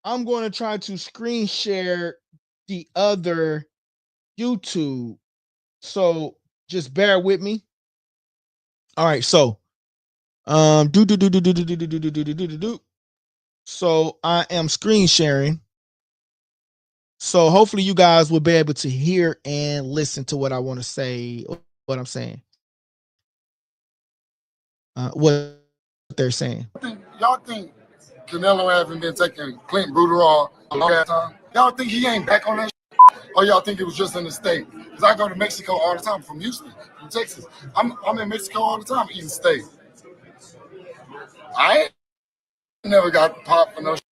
I'm going to try to screen share the other YouTube. So just bear with me. All right, so so I am screen sharing. So hopefully you guys will be able to hear and listen to what I want to say, what I'm saying. What they're saying. Y'all think Canelo hasn't been taking Clint Bruderall a long time? Y'all think he ain't back on that shit? Or y'all think it was just in the state? Because I go to Mexico all the time, from Houston, from Texas. I'm in Mexico all the time eating steak. I ain't never got popped for no shit.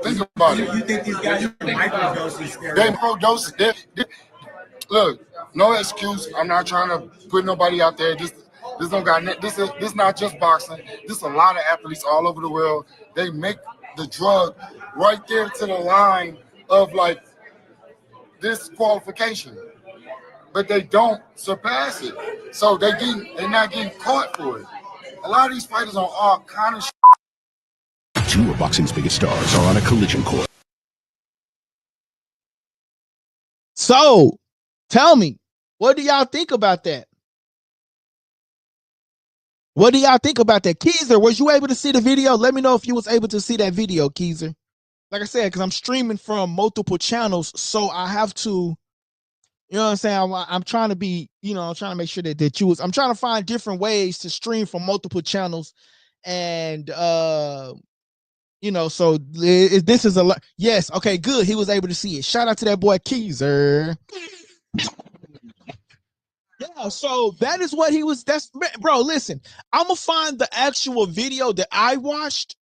Think about it. You think these guys are microdosing? They microdosing. Look, no excuse. I'm not trying to put nobody out there. This don't got this not just boxing. This is a lot of athletes all over the world. They make the drug right there to the line of like disqualification, but they don't surpass it. So they're not getting caught for it. A lot of these fighters on all kind of shit. Two of boxing's biggest stars are on a collision course. So, tell me, what do y'all think about that? What do y'all think about that? Keezer, was you able to see the video? Let me know if you was able to see that video, Keezer. Like I said, because I'm streaming from multiple channels, so I have to, you know what I'm saying? I'm trying to be, I'm trying to make sure that you was, I'm trying to find different ways to stream from multiple channels. And, so this is a, yes, okay, good. He was able to see it. Shout out to that boy, Keezer. Yeah, so that is what he was. That's, bro, listen, I'm gonna find the actual video that I watched.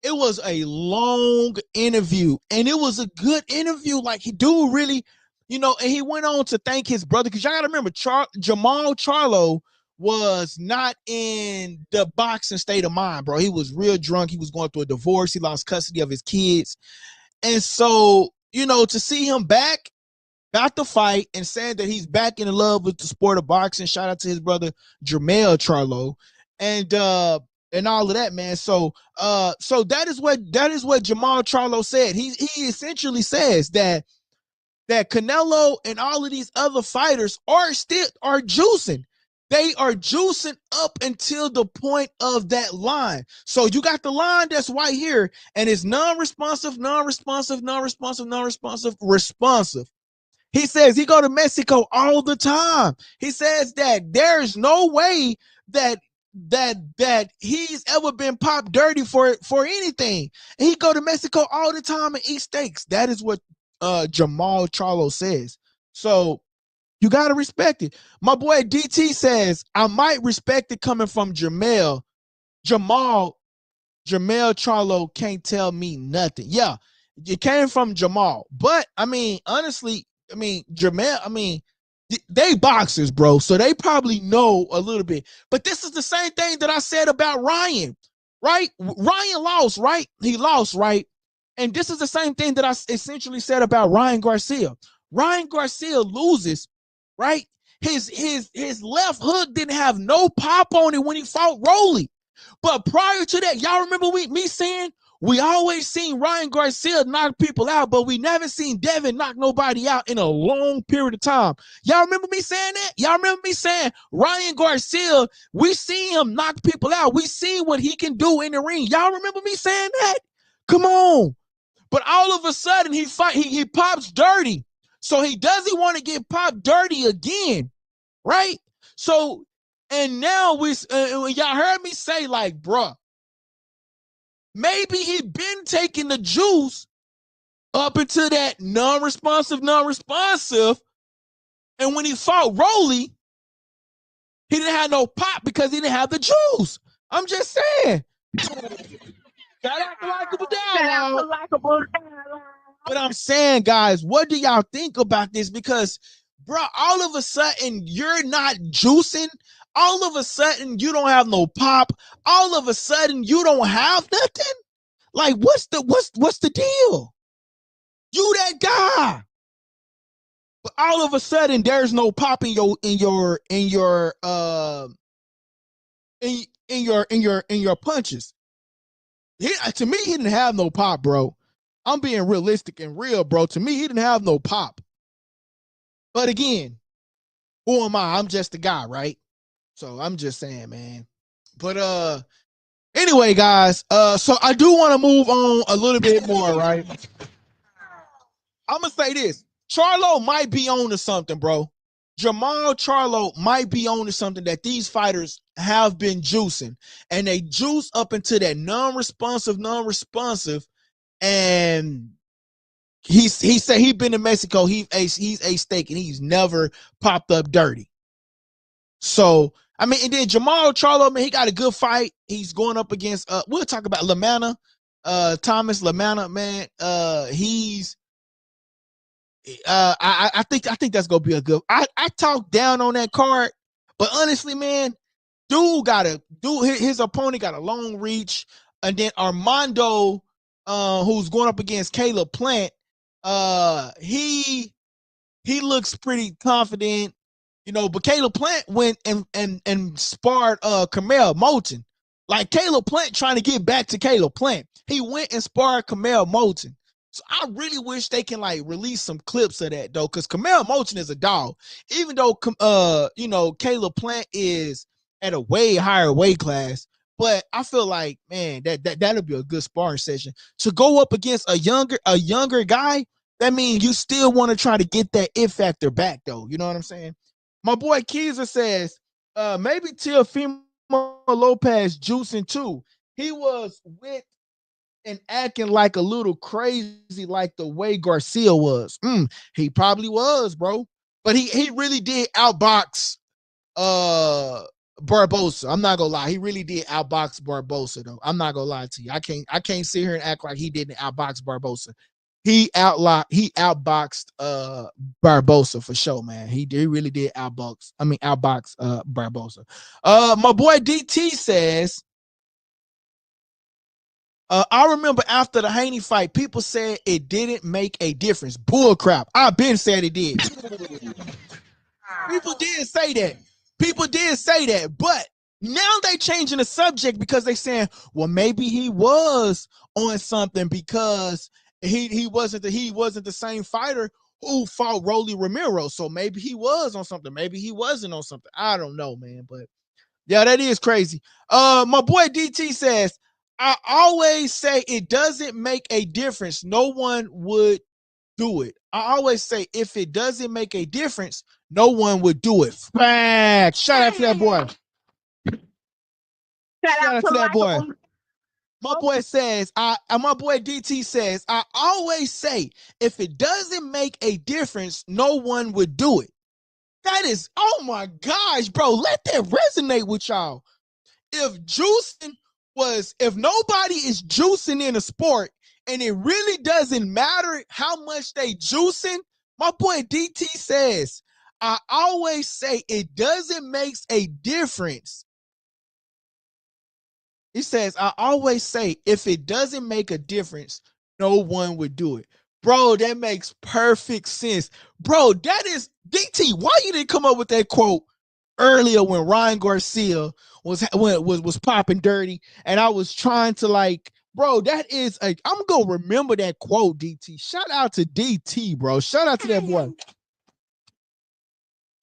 It was a long interview, and it was a good interview. Like, he dude really, and he went on to thank his brother, because y'all gotta remember, Jermall Charlo was not in the boxing state of mind, bro. He was real drunk. He was going through a divorce. He lost custody of his kids. And so, to see him back, got the fight, and saying that he's back in love with the sport of boxing. Shout out to his brother Jermall Charlo, and all of that, man. So that is what Jermall Charlo said. He essentially says that Canelo and all of these other fighters are juicing. They are juicing up until the point of that line. So you got the line that's right here, and it's non-responsive, responsive. He says he go to Mexico all the time. He says that there's no way that he's ever been popped dirty for anything. And he go to Mexico all the time and eat steaks. That is what Jermall Charlo says. So you got to respect it. My boy DT says, I might respect it coming from Jermall Charlo can't tell me nothing. Yeah, it came from Jermall. But, honestly, Jermall, they boxers, bro. So they probably know a little bit. But this is the same thing that I said about Ryan, right? Ryan lost, right? He lost, right? And this is the same thing that I essentially said about Ryan Garcia. Ryan Garcia loses, right? His left hook didn't have no pop on it when he fought Rolly. But prior to that, y'all remember me saying, We always seen Ryan Garcia knock people out, but we never seen Devin knock nobody out in a long period of time. Y'all remember me saying that? Y'all remember me saying Ryan Garcia, we see him knock people out. We see what he can do in the ring. Y'all remember me saying that? Come on. But all of a sudden, he pops dirty. So he doesn't want to get popped dirty again, right? So, and now y'all heard me say, like, bruh, maybe he been taking the juice up into that non-responsive. And when he fought Rolly, he didn't have no pop because he didn't have the juice. I'm just saying. Shout out to LikeableDialogue. But I'm saying, guys, what do y'all think about this? Because, bro, all of a sudden you're not juicing. All of a sudden you don't have no pop. All of a sudden you don't have nothing. Like, what's the deal? You that guy. But all of a sudden there's no pop in your punches. To me, he didn't have no pop, bro. I'm being realistic and real, bro. To me, he didn't have no pop. But again, who am I? I'm just a guy, right? So I'm just saying, man. But anyway, guys, so I do want to move on a little bit more, right? I'm gonna say this. Charlo might be on to something, bro. Jermall Charlo might be on to something, that these fighters have been juicing. And they juice up into that non-responsive. And he said he been to Mexico. He's a steak and he's never popped up dirty. So, I mean, and then Jermall Charlo, man, he got a good fight. He's going up against, we'll talk about Lamanna, Thomas Lamanna, man. I think that's gonna be a good. I talked down on that card, but honestly, man, his opponent got a long reach, and then Armando, who's going up against Caleb Plant, he looks pretty confident, but Caleb Plant went and sparred Kamel Moulton. Like, Caleb Plant trying to get back to Caleb Plant. He went and sparred Kamel Moulton. So I really wish they can release some clips of that, though, because Kamel Moulton is a dog. Even though Caleb Plant is at a way higher weight class, but I feel like, man, that'll be a good sparring session. To go up against a younger guy, that means you still want to try to get that it factor back, though. You know what I'm saying? My boy Keezer says, maybe Teofimo Lopez juicing too. He was with and acting like a little crazy, like the way Garcia was. He probably was, bro. But he really did outbox Barbosa. I'm not gonna lie. He really did outbox Barbosa, though. I'm not gonna lie to you. I can't sit here and act like he didn't outbox Barbosa. He outboxed Barbosa for sure, man. He really did outbox Barbosa. My boy DT says, I remember after the Haney fight, people said it didn't make a difference. Bull crap. I've been said it did. People did say that. But now they changing the subject because they saying, well, maybe he was on something because he wasn't the same fighter who fought Rolly Romero. So maybe he was on something. Maybe he wasn't on something. I don't know, man. But yeah, that is crazy. My boy DT says, I always say it doesn't make a difference. No one would do it. I always say if it doesn't make a difference, no one would do it. Facts. Shout out to that boy. Shout out to that boy. My boy says, my boy DT says, I always say if it doesn't make a difference, no one would do it. That is, oh my gosh, bro. Let that resonate with y'all. If nobody is juicing in a sport and it really doesn't matter how much they juicing, my boy DT says, I always say it doesn't make a difference. He says, I always say if it doesn't make a difference, no one would do it. Bro, that makes perfect sense. Bro, that is DT. Why you didn't come up with that quote earlier when Ryan Garcia was popping dirty and I was trying to Bro, that is a. I'm gonna remember that quote, DT. Shout out to DT, bro. Shout out to that boy.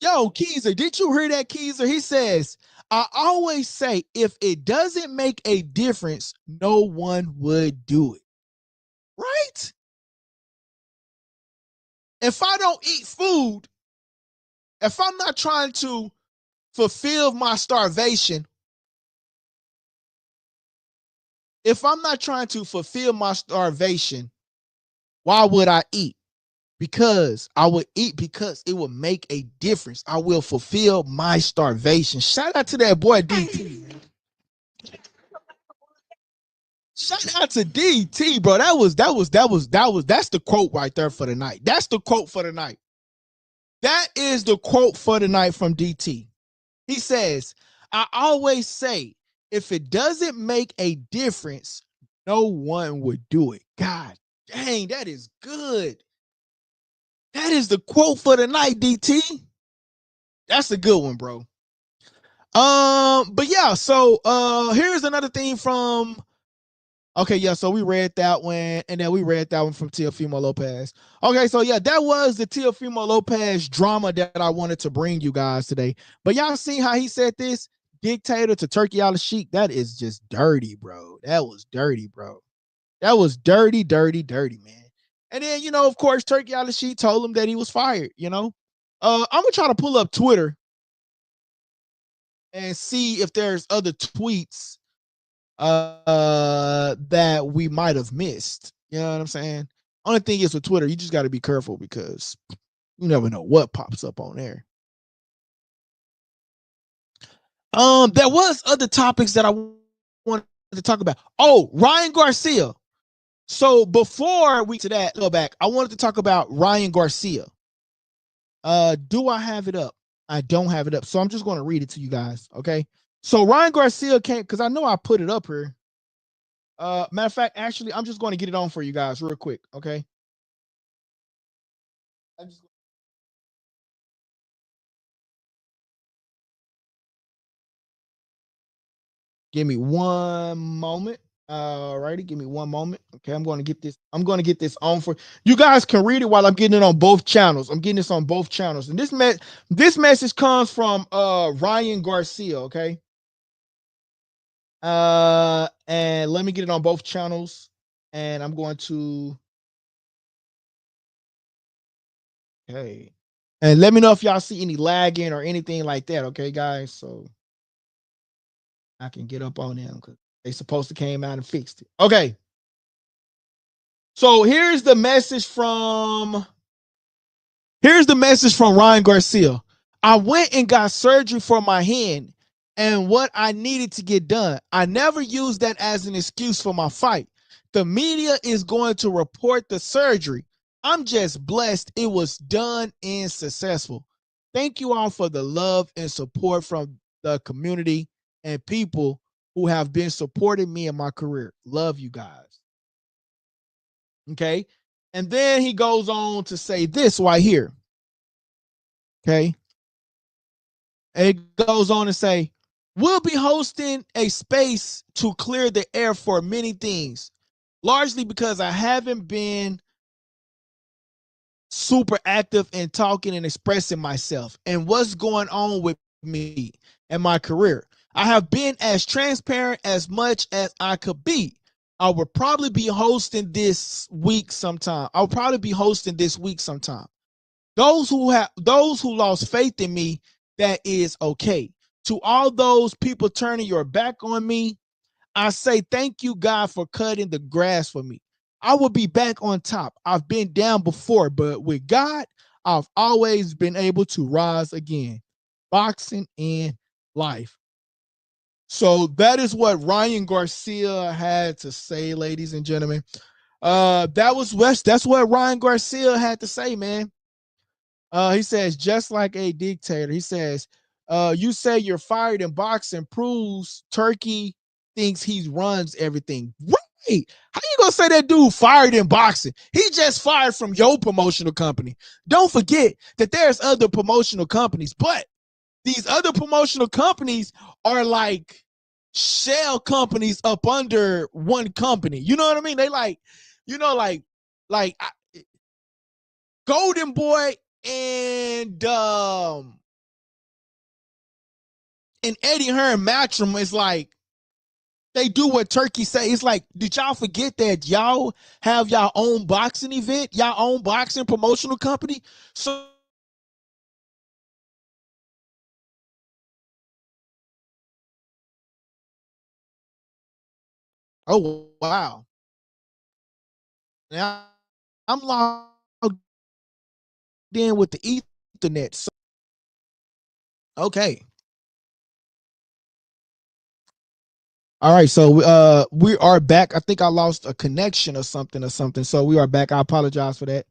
Yo, Keezer, did you hear that, Keezer? He says, I always say, if it doesn't make a difference, no one would do it. Right? If I don't eat food, if I'm not trying to fulfill my starvation, why would I eat? Because I would eat because it will make a difference. I will fulfill my starvation. Shout out to that boy DT. Shout out to DT, bro. That's the quote right there for the night. That's the quote for the night. That is the quote for the night from DT. He says, I always say, if it doesn't make a difference, no one would do it. God dang, that is good. That is the quote for the night, DT. That's a good one, bro. But yeah, so here's another thing from. Okay, yeah, so we read that one, and then we read that one from Teofimo Lopez. Okay, so yeah, that was the Teofimo Lopez drama that I wanted to bring you guys today. But y'all seen how he said this? Dictator to Turkey Al Sheik. That is just dirty, bro. That was dirty, bro. That was dirty, dirty, dirty, man. And then, you know, of course, Turkey Al Sheik told him that he was fired, you know. I'm gonna try to pull up Twitter and see if there's other tweets that we might have missed. You know what I'm saying? Only thing is with Twitter, you just got to be careful because you never know what pops up on there. There was other topics that I wanted to talk about. Oh, Ryan Garcia. So before we to that go back, I wanted to talk about Ryan Garcia. Do I have it up? I don't have it up, so I'm just going to read it to you guys. Okay. So Ryan Garcia came because I know I put it up here. Matter of fact, actually, I'm just going to get it on for you guys real quick. Okay. Give me one moment. Alrighty, give me one moment. Okay, I'm going to get this. I'm going to get this on for you guys. Can read it while I'm getting it on both channels. I'm getting this on both channels, and this message comes from Ryan Garcia. Okay. And let me get it on both channels, and I'm going to. Okay. And let me know if y'all see any lagging or anything like that. Okay, guys. So I can get up on them because they supposed to came out and fixed it. Okay. So here's the message from Ryan Garcia. I went and got surgery for my hand and what I needed to get done. I never used that as an excuse for my fight. The media is going to report the surgery. I'm just blessed it was done and successful. Thank you all for the love and support from the community and people who have been supporting me in my career. Love you guys. Okay. And then he goes on to say this right here. Okay. And it goes on to say, we'll be hosting a space to clear the air for many things, largely because I haven't been super active in talking and expressing myself and what's going on with me and my career. I have been as transparent as much as I could be. I will probably be hosting this week sometime. Those who lost faith in me, that is okay. To all those people turning your back on me, I say thank you, God, for cutting the grass for me. I will be back on top. I've been down before, but with God, I've always been able to rise again. Boxing and life. So that is what Ryan Garcia had to say, ladies and gentlemen. That's what Ryan Garcia had to say, man. He says, just like a dictator. He says, you say you're fired in boxing proves Turkey thinks he runs everything. Right. How you gonna say that dude fired in boxing? He just fired from your promotional company. Don't forget that there's other promotional companies, but these other promotional companies are like shell companies up under one company. You know what I mean? They like, you know, like Golden Boy and Eddie Hearn Matchroom is like, they do what Turkey say. It's like, did y'all forget that y'all have y'all own boxing event, y'all own boxing promotional company? So oh wow. Now I'm logged in with the Ethernet. So, okay. All right, so we are back. I think I lost a connection or something. So we are back. I apologize for that.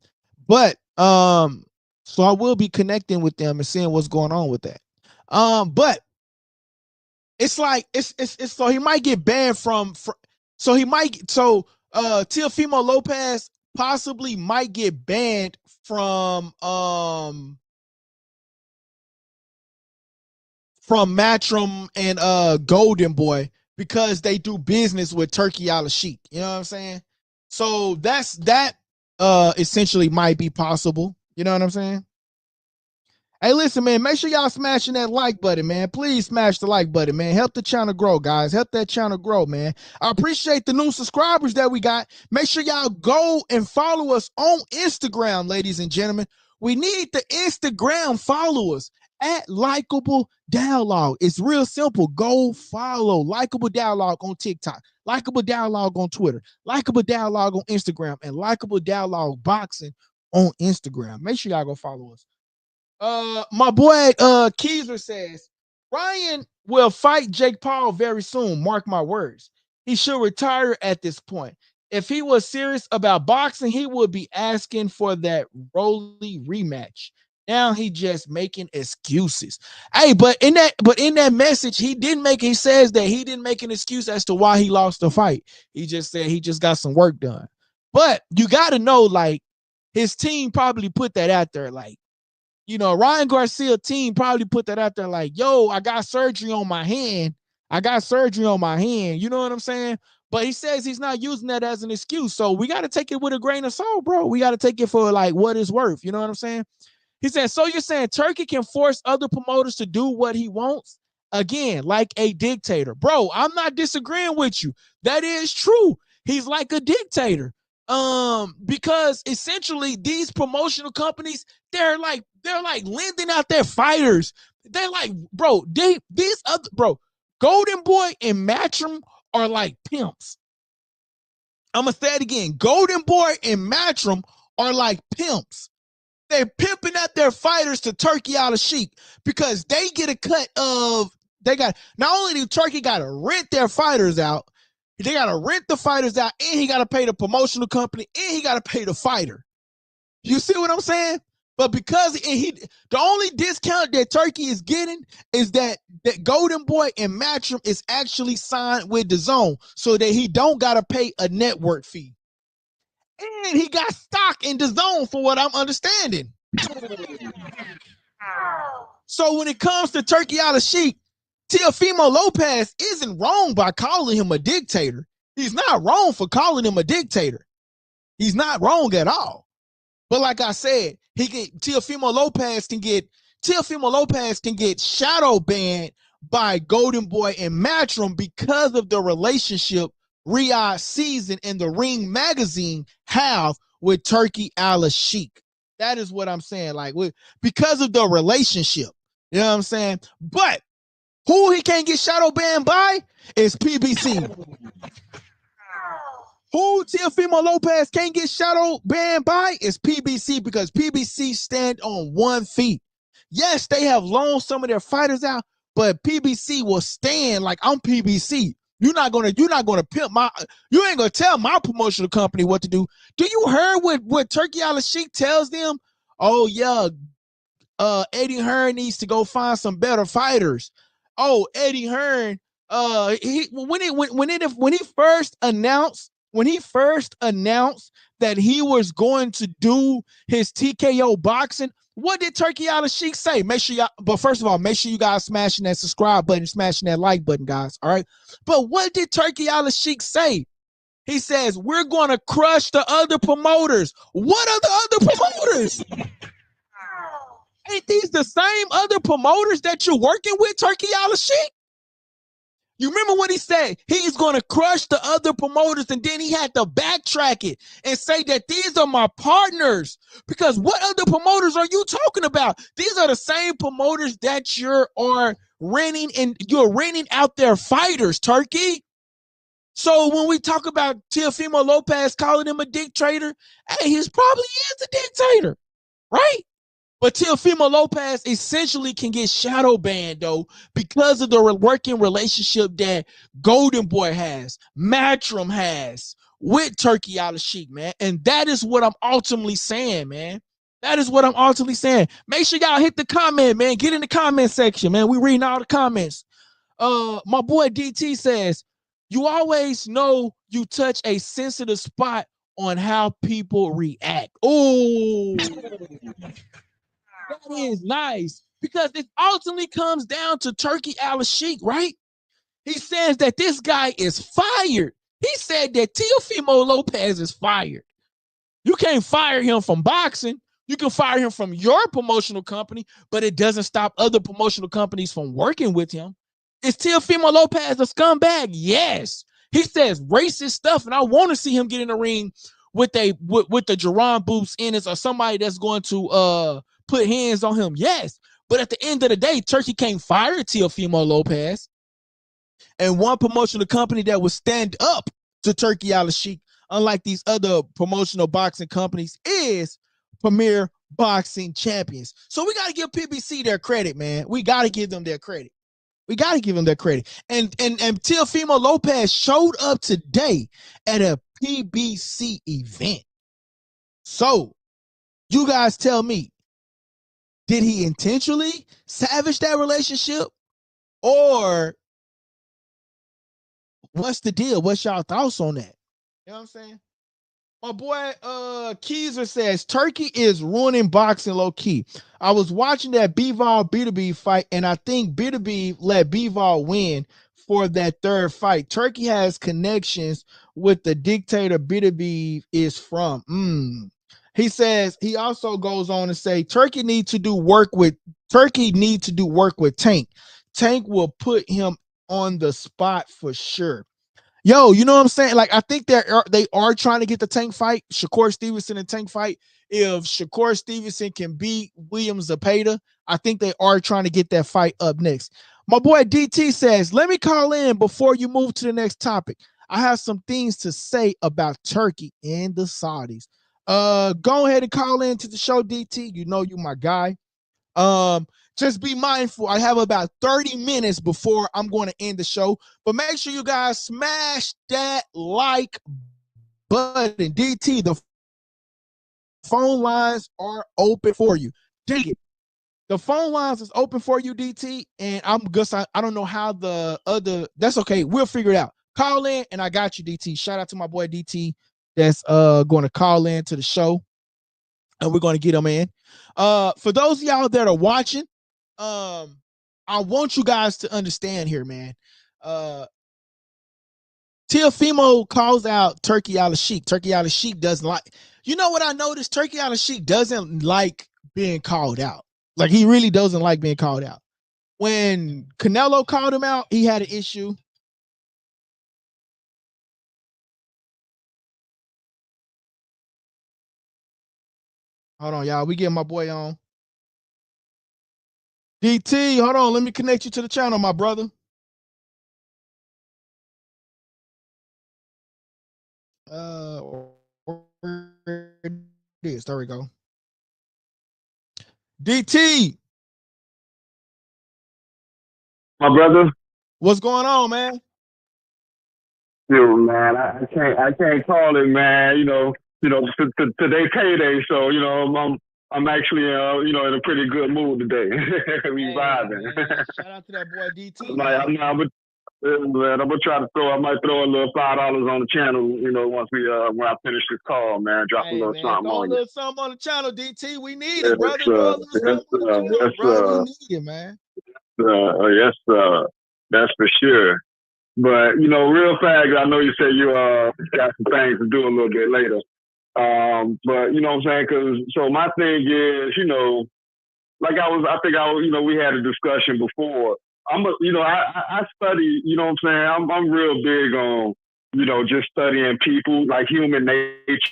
But so I will be connecting with them and seeing what's going on with that. But it's like it's so he might get banned from so he might so Teofimo Lopez possibly might get banned from Matchroom and Golden Boy because they do business with Turkey Al Sheik. You know what I'm saying? So that essentially might be possible. You know what I'm saying? Hey, listen, man, make sure y'all smashing that like button, man. Please smash the like button, man. Help the channel grow, guys. Help that channel grow, man. I appreciate the new subscribers that we got. Make sure y'all go and follow us on Instagram, ladies and gentlemen. We need the Instagram followers at Likeable Dialogue. It's real simple. Go follow Likeable Dialogue on TikTok, Likeable Dialogue on Twitter, Likeable Dialogue on Instagram, and Likeable Dialogue Boxing on Instagram. Make sure y'all go follow us. My boy Keezer says Ryan will fight Jake Paul very soon. Mark my words. He should retire at this point. If he was serious about boxing, he would be asking for that Rolly rematch. Now he just making excuses. Hey, but in that message, he says that he didn't make an excuse as to why he lost the fight. He just said he just got some work done. But you got to know, like, his team probably put that out there, like, you know, Ryan Garcia team probably put that out there like, yo, I got surgery on my hand. I got surgery on my hand. You know what I'm saying? But he says he's not using that as an excuse. So we got to take it with a grain of salt, bro. We got to take it for like what it's worth. You know what I'm saying? He said, so you're saying Turkey can force other promoters to do what he wants? Again, like a dictator. Bro, I'm not disagreeing with you. That is true. He's like a dictator. Because essentially these promotional companies, they're like lending out their fighters. They're like, bro, Golden Boy and Matchroom are like pimps. I'm gonna say it again. Golden Boy and Matchroom are like pimps. They're pimping out their fighters to Turkey Al Sheik because they get a cut of, they got, not only do Turkey got to rent their fighters out, they got to rent the fighters out, and he got to pay the promotional company, and he got to pay the fighter. You see what I'm saying? But because the only discount that Turkey is getting is that Golden Boy and Matchroom is actually signed with DAZN so that he don't got to pay a network fee. And he got stock in DAZN for what I'm understanding. So when it comes to Turkey Al Sheik, Teofimo Lopez isn't wrong by calling him a dictator. He's not wrong for calling him a dictator. He's not wrong at all. But like I said, Teofimo Lopez can get shadow banned by Golden Boy and Matchroom because of the relationship Riyadh Season and the Ring Magazine have with Turkey Al Sheik. That is what I'm saying. Like, because of the relationship. You know what I'm saying? But who he can't get shadow banned by is PBC. Who Teofimo Lopez can't get shadow banned by is PBC because PBC stand on 1 feet. Yes, they have loaned some of their fighters out, but PBC will stand like, I'm PBC. You're not gonna pimp you ain't gonna tell my promotional company what to do. Do you hear what Turkey Al Sheik tells them? Oh yeah, Eddie Hearn needs to go find some better fighters. Oh, Eddie Hearn, when he first announced when he first announced that he was going to do his TKO boxing, what did Turkey Al Sheik say? Make sure y'all, but first of all, make sure you guys smashing that subscribe button, smashing that like button, guys. All right. But what did Turkey Al Sheik say? He says, we're going to crush the other promoters. What are the other promoters? Ain't these the same other promoters that you're working with, Turkey Al Sheik? You remember what he said? He's going to crush the other promoters, and then he had to backtrack it and say that these are my partners. Because what other promoters are you talking about? These are the same promoters that you're renting, and you're renting out their fighters, Turkey. So when we talk about Teofimo Lopez calling him a dictator, hey, he probably is a dictator, right? But Teofimo Lopez essentially can get shadow banned, though, because of the working relationship that Golden Boy has, Matchroom has with Turkey Al Sheik, man. And that is what I'm ultimately saying, man. That is what I'm ultimately saying. Make sure y'all hit the comment, man. Get in the comment section, man. We reading all the comments. My boy DT says, you always know you touch a sensitive spot on how people react. Oh, that is nice, because it ultimately comes down to Turkey Al Sheik, right? He says that this guy is fired. He said that Teofimo Lopez is fired. You can't fire him from boxing. You can fire him from your promotional company, but it doesn't stop other promotional companies from working with him. Is Teofimo Lopez a scumbag? Yes. He says racist stuff, and I want to see him get in the ring with the Jerron Boots in it, or somebody that's going to put hands on him. Yes. But at the end of the day, Turkey can't fire Teofimo Lopez. And one promotional company that would stand up to Turkey Al Sheik, unlike these other promotional boxing companies, is Premier Boxing Champions. So we got to give PBC their credit, man. We got to give them their credit. We got to give them their credit. And Teofimo Lopez showed up today at a PBC event. So you guys tell me, did he intentionally savage that relationship? Or what's the deal? What's y'all thoughts on that? You know what I'm saying? My boy Keezer says Turkey is ruining boxing low key. I was watching that Bivol Beterbiev fight, and I think Beterbiev let Bivol win for that third fight. Turkey has connections with the dictator Beterbiev is from. He says, he also goes on to say Turkey need to do work with Tank. Tank will put him on the spot for sure. Yo, you know what I'm saying? Like, I think they are trying to get the Tank fight, Shakur Stevenson and Tank fight. If Shakur Stevenson can beat William Zepeda, I think they are trying to get that fight up next. My boy DT says, let me call in before you move to the next topic. I have some things to say about Turkey and the Saudis. Go ahead and call in to the show, DT. You know you my guy. Just be mindful. I have about 30 minutes before I'm going to end the show, but make sure you guys smash that like button. DT, the phone lines are open for you. Dig it. The phone lines is open for you, DT, and I don't know how the other, that's okay. We'll figure it out. Call in, and I got you, DT. Shout out to my boy DT that's going to call in to the show, and we're going to get him in. For those of y'all that are watching, I want you guys to understand here, man. Teofimo calls out Turkey Al Sheik. Turkey Al Sheik doesn't like, you know what I noticed? Turkey Al Sheik doesn't like being called out. Like, he really doesn't like being called out. When Canelo called him out, he had an issue. Hold on, y'all. We getting my boy on. DT, hold on. Let me connect you to the channel, my brother. Where it is. There we go. DT. My brother. What's going on, man? Yo, man, I can't call it, man. Today payday, so I'm actually in a pretty good mood today. We vibing. Shout out to that boy DT. Man, I'm gonna try to I might throw a little $5 on the channel, you know, once when I finish this call, man. Drop a little something throw on a little something on the channel, DT. We need it, brother. Throw a little something on the channel, bro. We need it, man. Yes, that's for sure. But you know, real fast, I know you said you got some things to do a little bit later. But you know what I'm saying? Because so my thing is, you know, like you know, we had a discussion before. I study, you know what I'm saying? I'm real big on, you know, just studying people, like human nature.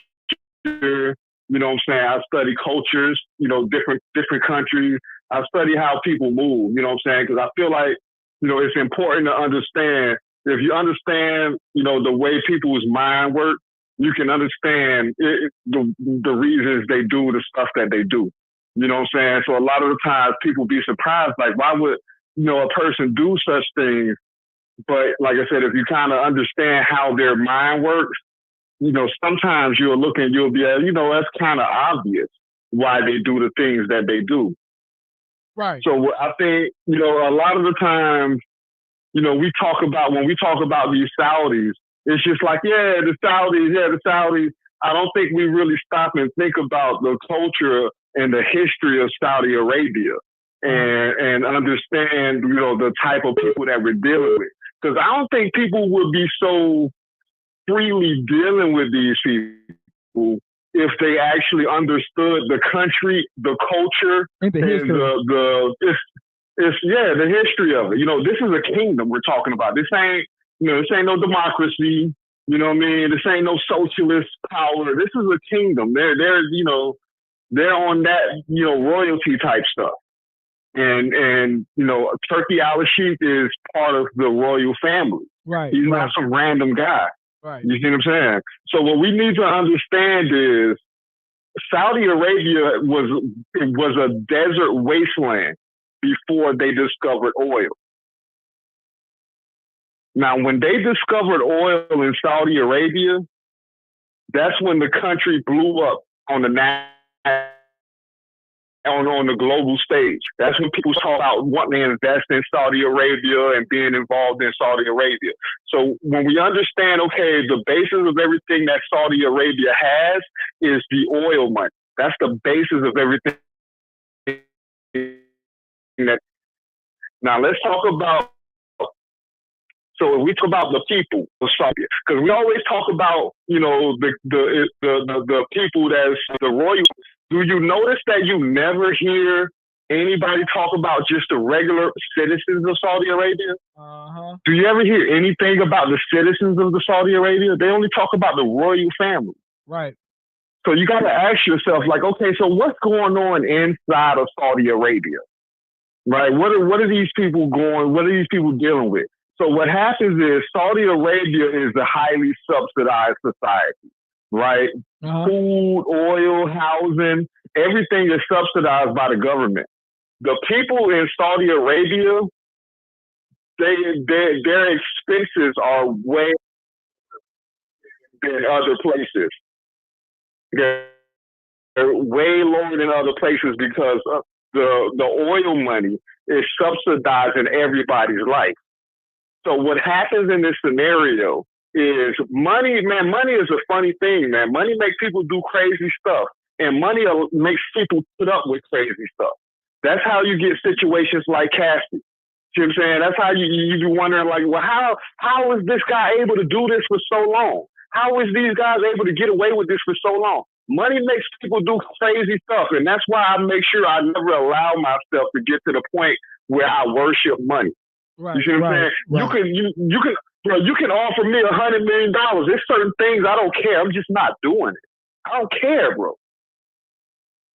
You know what I'm saying? I study cultures, you know, different countries. I study how people move, you know what I'm saying? Because I feel like, you know, it's important to understand. If you understand, you know, the way people's mind work, you can understand the reasons they do the stuff that they do. You know what I'm saying? So a lot of the times people be surprised, like, why would, you know, a person do such things? But like I said, if you kind of understand how their mind works, you know, sometimes you'll be able, you know, that's kind of obvious why they do the things that they do. Right. So I think, you know, a lot of the times, you know, when we talk about these Saudis, it's just like, the Saudis. I don't think we really stop and think about the culture and the history of Saudi Arabia and understand, you know, the type of people that we're dealing with. Because I don't think people would be so freely dealing with these people if they actually understood the country, the culture, and the history. The history of it. You know, this is a kingdom we're talking about. This ain't no democracy. You know what I mean? This ain't no socialist power. This is a kingdom. They're on that, you know, royalty type stuff. And you know, Turkey al-Sheikh is part of the royal family. Right. He's not some random guy. Right. You see what I'm saying? So what we need to understand is Saudi Arabia was a desert wasteland before they discovered oil. Now, when they discovered oil in Saudi Arabia, that's when the country blew up on the global stage. That's when people talk about wanting to invest in Saudi Arabia and being involved in Saudi Arabia. So when we understand, okay, the basis of everything that Saudi Arabia has is the oil money. That's the basis of everything. Now let's talk about. So if we talk about the people of Saudi, because we always talk about, you know, the people that's the royal. Do you notice that you never hear anybody talk about just the regular citizens of Saudi Arabia? Do you ever hear anything about the citizens of the Saudi Arabia? They only talk about the royal family. Right. So you got to ask yourself, like, okay, so what's going on inside of Saudi Arabia? Right? What are these people dealing with? So what happens is Saudi Arabia is a highly subsidized society, right? Food, oil, housing, everything is subsidized by the government. The people in Saudi Arabia, their expenses are way than other places. They're way lower than other places because of the oil money is subsidizing everybody's life. So what happens in this scenario is money is a funny thing, man. Money makes people do crazy stuff, and money makes people put up with crazy stuff. That's how you get situations like Cassie. You know what I'm saying? That's how you be wondering, like, well, how is this guy able to do this for so long? How is these guys able to get away with this for so long? Money makes people do crazy stuff, and that's why I make sure I never allow myself to get to the point where I worship money. Right, you see what I'm saying? Right. You can offer me $100 million. There's certain things I don't care. I'm just not doing it. I don't care, bro.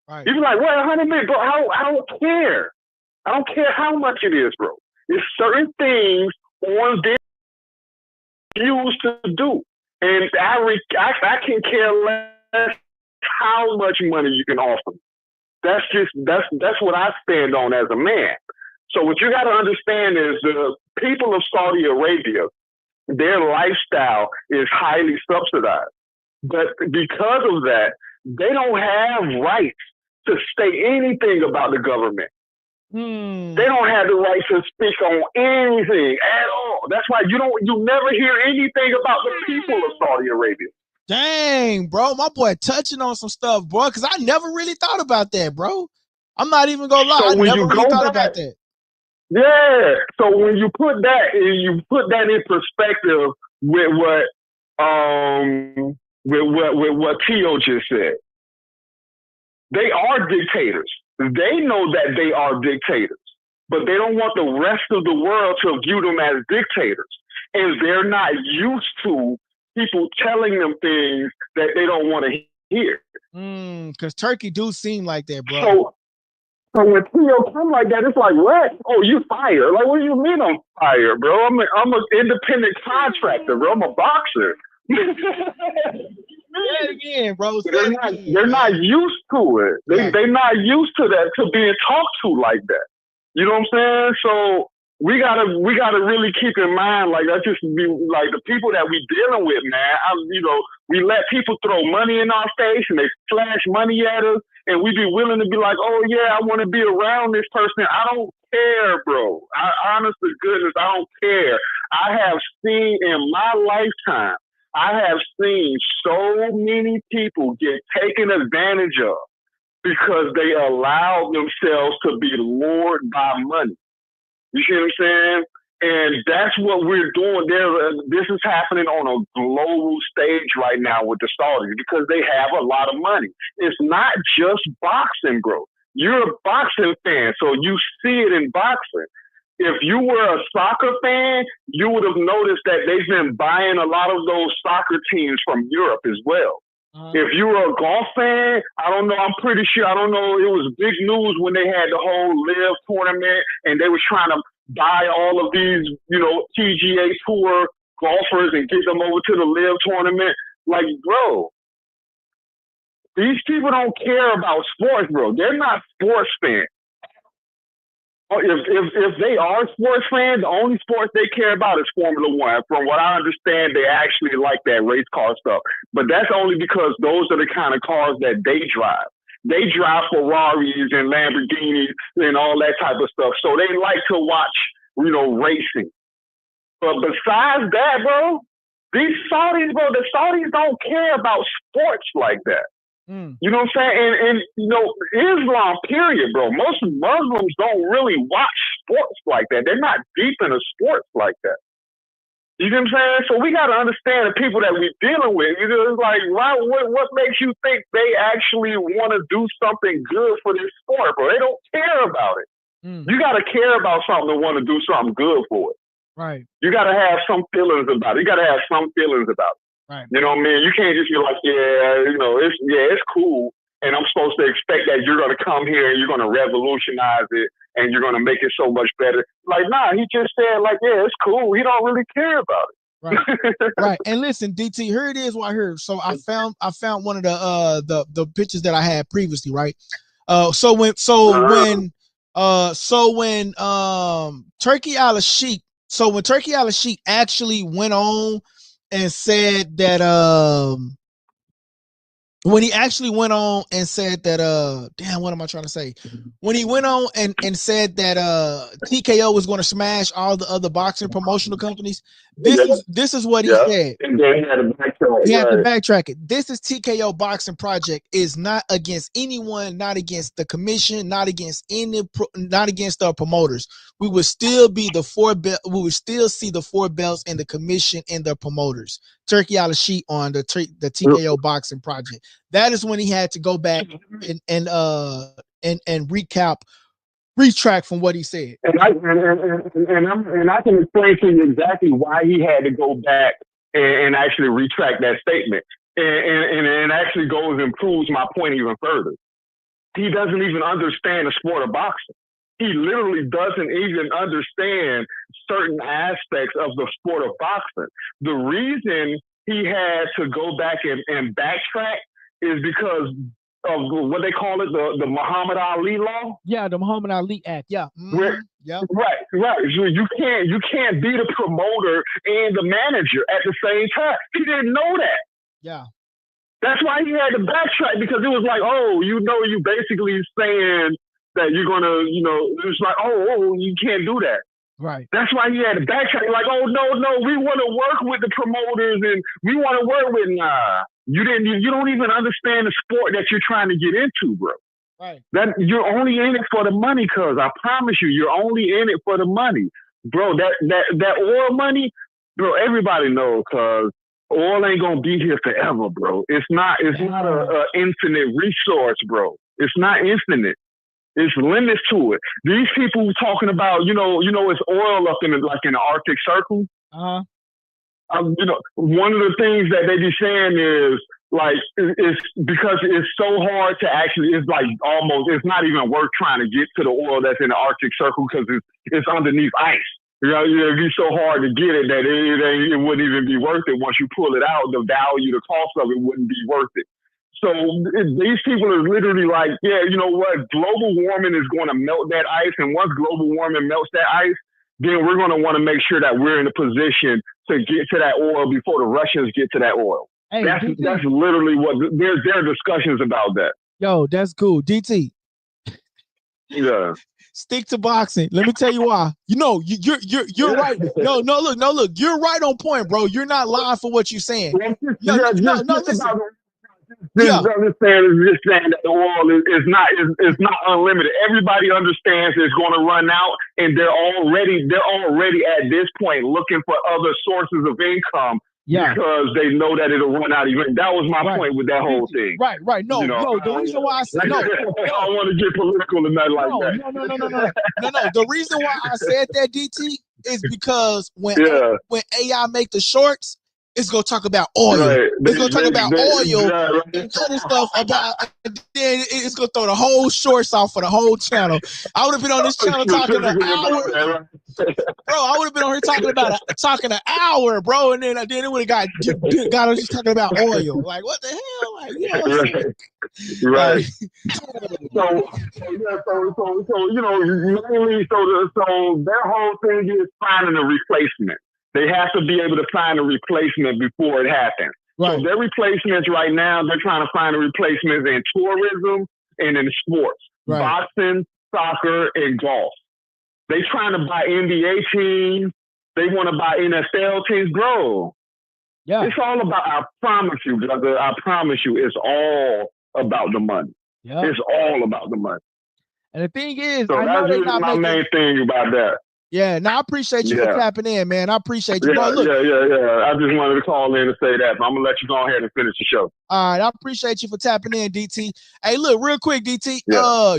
Right. You be like, what, $100 million, bro? I don't care. I don't care how much it is, bro. There's certain things on this used to do, and I can care less how much money you can offer me. That's what I stand on as a man. So what you got to understand is the people of Saudi Arabia, their lifestyle is highly subsidized. But because of that, they don't have rights to say anything about the government. They don't have the right to speak on anything at all. That's why you never hear anything about the people of Saudi Arabia. Dang, bro, my boy touching on some stuff, bro, because I never really thought about that, bro. I'm not even gonna lie, I never really thought about that. Yeah. So when you put that in perspective with what Tio just said, they are dictators. They know that they are dictators, but they don't want the rest of the world to view them as dictators, and they're not used to people telling them things that they don't want to hear. Because Turkey do seem like that, bro. So when Tio come like that, it's like, what? Oh, you fired? Like, what do you mean I'm fired, bro? I'm an independent contractor, bro. I'm a boxer. Say it again, bro. They're not used to it. They're not used to that, to being talked to like that. You know what I'm saying? So we gotta really keep in mind, like, that's just be like the people that we dealing with, man. We let people throw money in our face and they flash money at us, and we be willing to be like, oh yeah, I want to be around this person. I don't care, bro. Honest to goodness, I don't care. I have seen in my lifetime, so many people get taken advantage of because they allow themselves to be lured by money. You see what I'm saying? And that's what we're doing there. This is happening on a global stage right now with the Saudis because they have a lot of money. It's not just boxing, bro. You're a boxing fan, so you see it in boxing. If you were a soccer fan, you would have noticed that they've been buying a lot of those soccer teams from Europe as well. If you were a golf fan, I don't know, I'm pretty sure, I don't know, it was big news when they had the whole LIV tournament and they were trying to buy all of these, PGA Tour golfers and get them over to the LIV tournament. Like, bro, these people don't care about sports, bro. They're not sports fans. If they are sports fans, the only sports they care about is Formula One. From what I understand, they actually like that race car stuff. But that's only because those are the kind of cars that they drive. They drive Ferraris and Lamborghinis and all that type of stuff. So they like to watch, racing. But besides that, bro, the Saudis don't care about sports like that. You know what I'm saying? And Islam, period, bro. Most Muslims don't really watch sports like that. They're not deep into sports like that. You know what I'm saying? So we got to understand the people that we're dealing with. It's like, what makes you think they actually want to do something good for this sport, bro? They don't care about it. You got to care about something to want to do something good for it. Right. You got to have some feelings about it. Right. You know what I mean? You can't just be like, it's cool, and I'm supposed to expect that you're going to come here and you're going to revolutionize it and you're going to make it so much better. Like, nah, he just said, like, yeah, it's cool. He don't really care about it. Right. Right. And listen, DT, here it is right here. So I found one of the pictures that I had previously, right? So when Turki Al-Sheikh actually went on and said that when he actually went on and said that damn, what am I trying to say? When he went on and said that TKO was going to smash all the other boxing promotional companies, this is what he said. And then he had to backtrack. He had to backtrack it. This is TKO Boxing Project, is not against anyone, not against the commission, not against the promoters. We would still be we would still see the 4 belts in the commission and the promoters. Turki Al-Sheikh on the TKO Boxing Project. That is when he had to go back and retract from what he said. And I can explain to you exactly why he had to go back and actually retract that statement. And actually goes and proves my point even further. He doesn't even understand the sport of boxing. He literally doesn't even understand certain aspects of the sport of boxing. The reason he had to go back and backtrack is because of what they call it, the Muhammad Ali law. Yeah, the Muhammad Ali Act. Yeah. Yeah. Right. So you can't be the promoter and the manager at the same time. He didn't know that. Yeah. That's why he had to backtrack, because it was like, oh, you basically saying that you're gonna, you know, it's like, oh, you can't do that. Right. That's why he had to backtrack. Like, oh no, we want to work with the promoters and we want to work with. Nah, you don't even understand the sport that you're trying to get into, bro. Right. That you're only in it for the money, cuz I promise you're only in it for the money, bro. That oil money, bro. Everybody knows, cuz oil ain't gonna be here forever, bro. It's not a infinite resource, bro. It's not infinite. It's limits to it. These people talking about, you know, it's oil up in the Arctic Circle. You know, one of the things that they be saying is like, it's because it's so hard to actually, it's like almost, it's not even worth trying to get to the oil that's in the Arctic Circle because it's underneath ice. You know, it'd be so hard to get it that it wouldn't even be worth it. Once you pull it out, the value, the cost of it wouldn't be worth it. So these people are literally like, yeah, you know what? Global warming is going to melt that ice. And once global warming melts that ice, then we're going to want to make sure that we're in a position to get to that oil before the Russians get to that oil. Hey, that's literally what there are discussions about that. Yo, that's cool. DT. Yeah. Stick to boxing. Let me tell you why. You know, you're right. No, look. You're right on point, bro. You're not lying for what you're saying. Listen. Understand is just saying that the oil is not unlimited. Everybody understands it's going to run out, and they're already at this point looking for other sources of income because they know that it'll run out. Even that was my point with that whole thing. Right. No, you know, the reason why I said no, I don't want to get political and nothing like that. No. The reason why I said that, DT, is because when AI make the shorts, it's gonna talk about oil. Right. It's gonna talk about oil and other stuff about. And then it's gonna throw the whole shorts off for the whole channel. I would have been on this channel talking an hour, bro. I would have been on here talking an hour, bro. And then it would have got us just talking about oil. Like what the hell? Like you know. Right. So you know, mainly so their whole thing is finding a replacement. They have to be able to find a replacement before it happens. Right. So their replacements right now, they're trying to find a replacement in tourism and in sports, boxing, soccer, and golf. They trying to buy NBA teams. They want to buy NFL teams, bro. Yeah. It's all about, I promise you, brother, it's all about the money. Yeah. It's all about the money. And the thing is, so that's my main thing about that. Yeah, I appreciate you for tapping in, man. I appreciate you. Bro, look, I just wanted to call in and say that, but I'm gonna let you go ahead and finish the show. All right, I appreciate you for tapping in, DT. Hey, look, real quick, DT.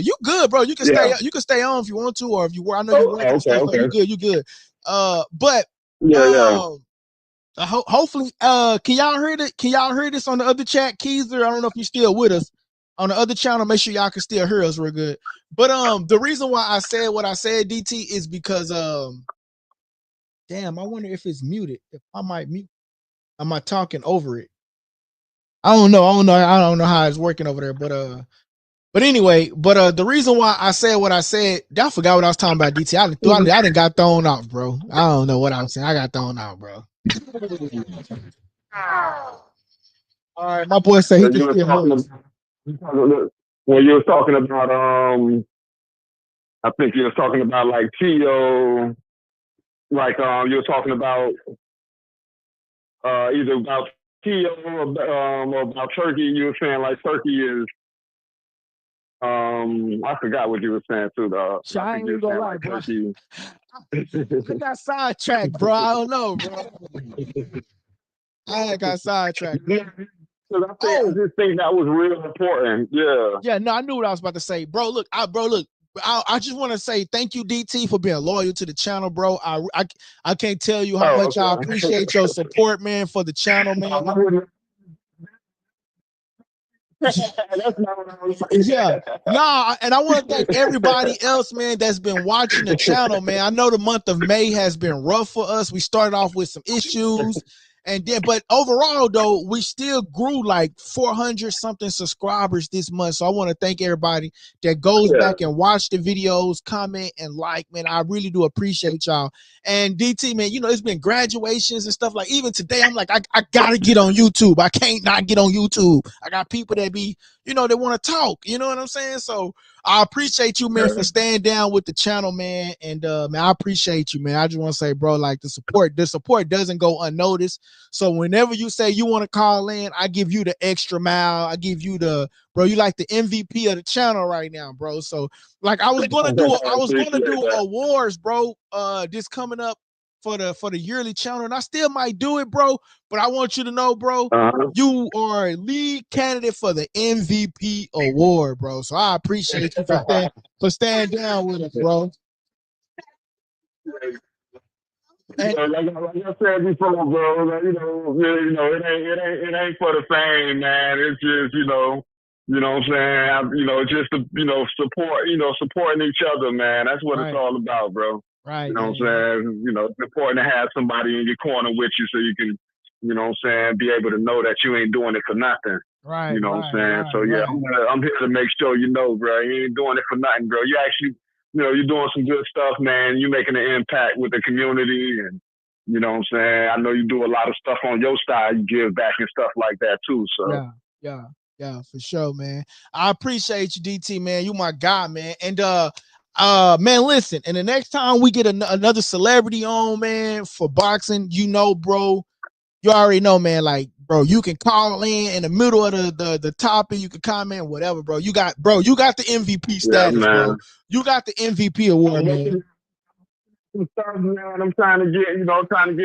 You good, bro? You can stay. You can stay on if you want to, or if you were. I know you're working. Okay. You good. But hopefully, can y'all hear it? Can y'all hear this on the other chat, Keezer? I don't know if you're still with us on the other channel. Make sure y'all can still hear us real good. But the reason why I said what I said, DT, is because damn, I wonder if it's muted. If I might mute, am I talking over it? I don't know how it's working over there. But anyway, the reason why I said what I said, I forgot what I was talking about, DT. I didn't got thrown off, bro. I don't know what I was saying. I got thrown out, bro. All right, my boy said he can still hold us. When you were talking about, I think you were talking about like Tio, like you were talking about either about Tio or about Turkey. You were saying like Turkey is, I forgot what you were saying too. I ain't even gonna lie, bro. I got sidetracked, bro. I don't know, bro. I got sidetracked. So I just think that was real important. Yeah, no, I knew what I was about to say. Bro, look, I just want to say thank you, DT, for being loyal to the channel, bro. I can't tell you how much I appreciate your support, man, for the channel, man. Yeah, nah, and I want to thank everybody else, man, that's been watching the channel, man. I know the month of May has been rough for us. We started off with some issues. And then, but overall, though, we still grew like 400 something subscribers this month. So I want to thank everybody that goes back and watch the videos, comment, and like, man. I really do appreciate y'all. And DT, man, you know, it's been graduations and stuff. Like even today, I'm like, I gotta get on YouTube. I can't not get on YouTube. I got people that be, you know, they want to talk. You know what I'm saying? So I appreciate you, man, for staying down with the channel, man. And man, I appreciate you, man. I just want to say, bro, like the support doesn't go unnoticed. So whenever you say you want to call in, I give you the extra mile. I give you the, bro, you like the MVP of the channel right now, bro. So like I was gonna do awards, bro. This coming up for the yearly channel, and I still might do it, bro. But I want you to know, bro, you are a lead candidate for the MVP award, bro. So I appreciate you for staying down with us, bro. Like I said before, bro, like, it ain't for the fame, man. It's just, you know what I'm saying? Just to, supporting each other, man. That's what it's all about, bro. Right. You know what I'm saying? It's important to have somebody in your corner with you so you can, you know what I'm saying, be able to know that you ain't doing it for nothing. Right. You know what I'm saying? So yeah, I'm here to make sure you know, bro, you ain't doing it for nothing, bro. You actually, you're doing some good stuff, man. You're making an impact with the community, and you know what I'm saying? I know you do a lot of stuff on your side. You give back and stuff like that too. So yeah, for sure, man. I appreciate you, DT, man. You my guy, man. And man, listen, and the next time we get another celebrity on, man, for boxing, bro, you already know, man, like, bro, you can call in the middle of the topic, you can comment, whatever, bro. You got the MVP status, bro. You got the MVP award, man. I'm trying to get,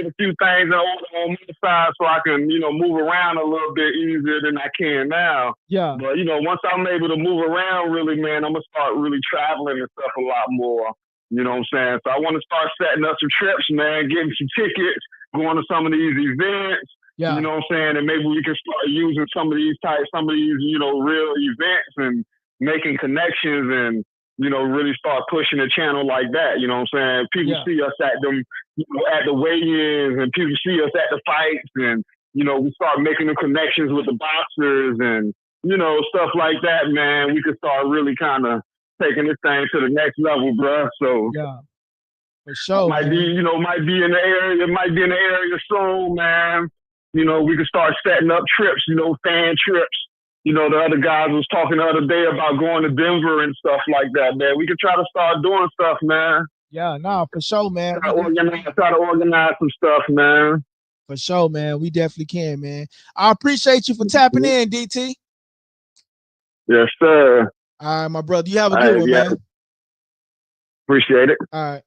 a few things on my side so I can, move around a little bit easier than I can now. Yeah. But, once I'm able to move around really, man, I'm going to start really traveling and stuff a lot more. You know what I'm saying? So I want to start setting up some trips, man, getting some tickets, going to some of these events. Yeah. You know what I'm saying? And maybe we can start using some of these, real events and making connections and, really start pushing the channel like that. You know what I'm saying? People see us at them, at the weigh-ins, and people see us at the fights, and, we start making the connections with the boxers and, stuff like that, man. We could start really kind of taking this thing to the next level, bro. So yeah, for sure. Might be in the area soon, man. We could start setting up trips, fan trips. The other guys was talking the other day about going to Denver and stuff like that, man. We could try to start doing stuff, man. Yeah, no, for sure, man. Try to organize some stuff, man. For sure, man. We definitely can, man. I appreciate you for tapping in, DT. Yes, sir. All right, my brother. You have a good one, man. Appreciate it. All right.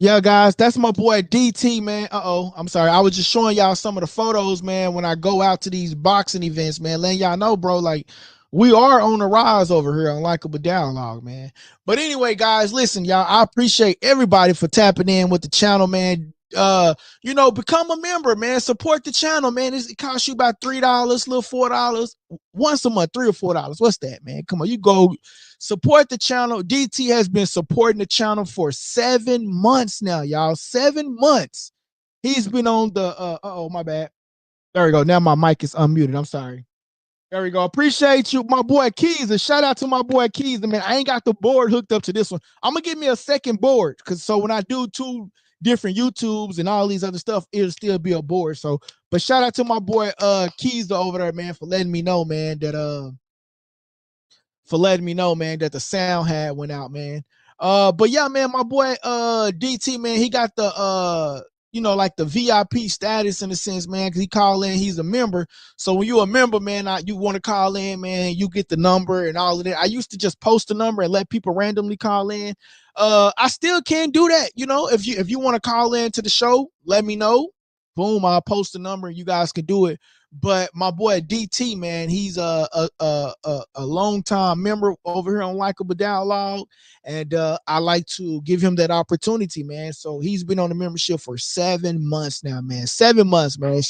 Yeah, guys, that's my boy DT, man. I'm sorry. I was just showing y'all some of the photos, man, when I go out to these boxing events, man, letting y'all know, bro, like, we are on the rise over here on LikeableDialogue, man. But anyway, guys, listen, y'all, I appreciate everybody for tapping in with the channel, man. Become a member, man. Support the channel, man. It costs you about $3, little $4 once a month, $3 or $4. What's that, man? Come on, you go support the channel. DT has been supporting the channel for 7 months now, y'all. 7 months. He's been on the my bad. There we go. Now my mic is unmuted. I'm sorry. There we go. Appreciate you, my boy Keys. A shout out to my boy Keys. Man, I ain't got the board hooked up to this one. I'm gonna give me a second board, so when I do 2 different YouTubes and all these other stuff, it'll still be a board. So, but shout out to my boy Keys over there, man, for letting me know, man, that the sound had went out, man. But yeah, man, my boy DT, man, he got the like the VIP status in a sense, man, because he call in, he's a member. So when you a member, man, you want to call in, man, you get the number and all of that. I used to just post a number and let people randomly call in. I still can't do that. If you want to call in to the show, let me know. Boom, I'll post the number and you guys can do it. But my boy DT, man, he's a long time member over here on LikeableDialogue, and I like to give him that opportunity, man. So he's been on the membership for 7 months now, man. 7 months, man.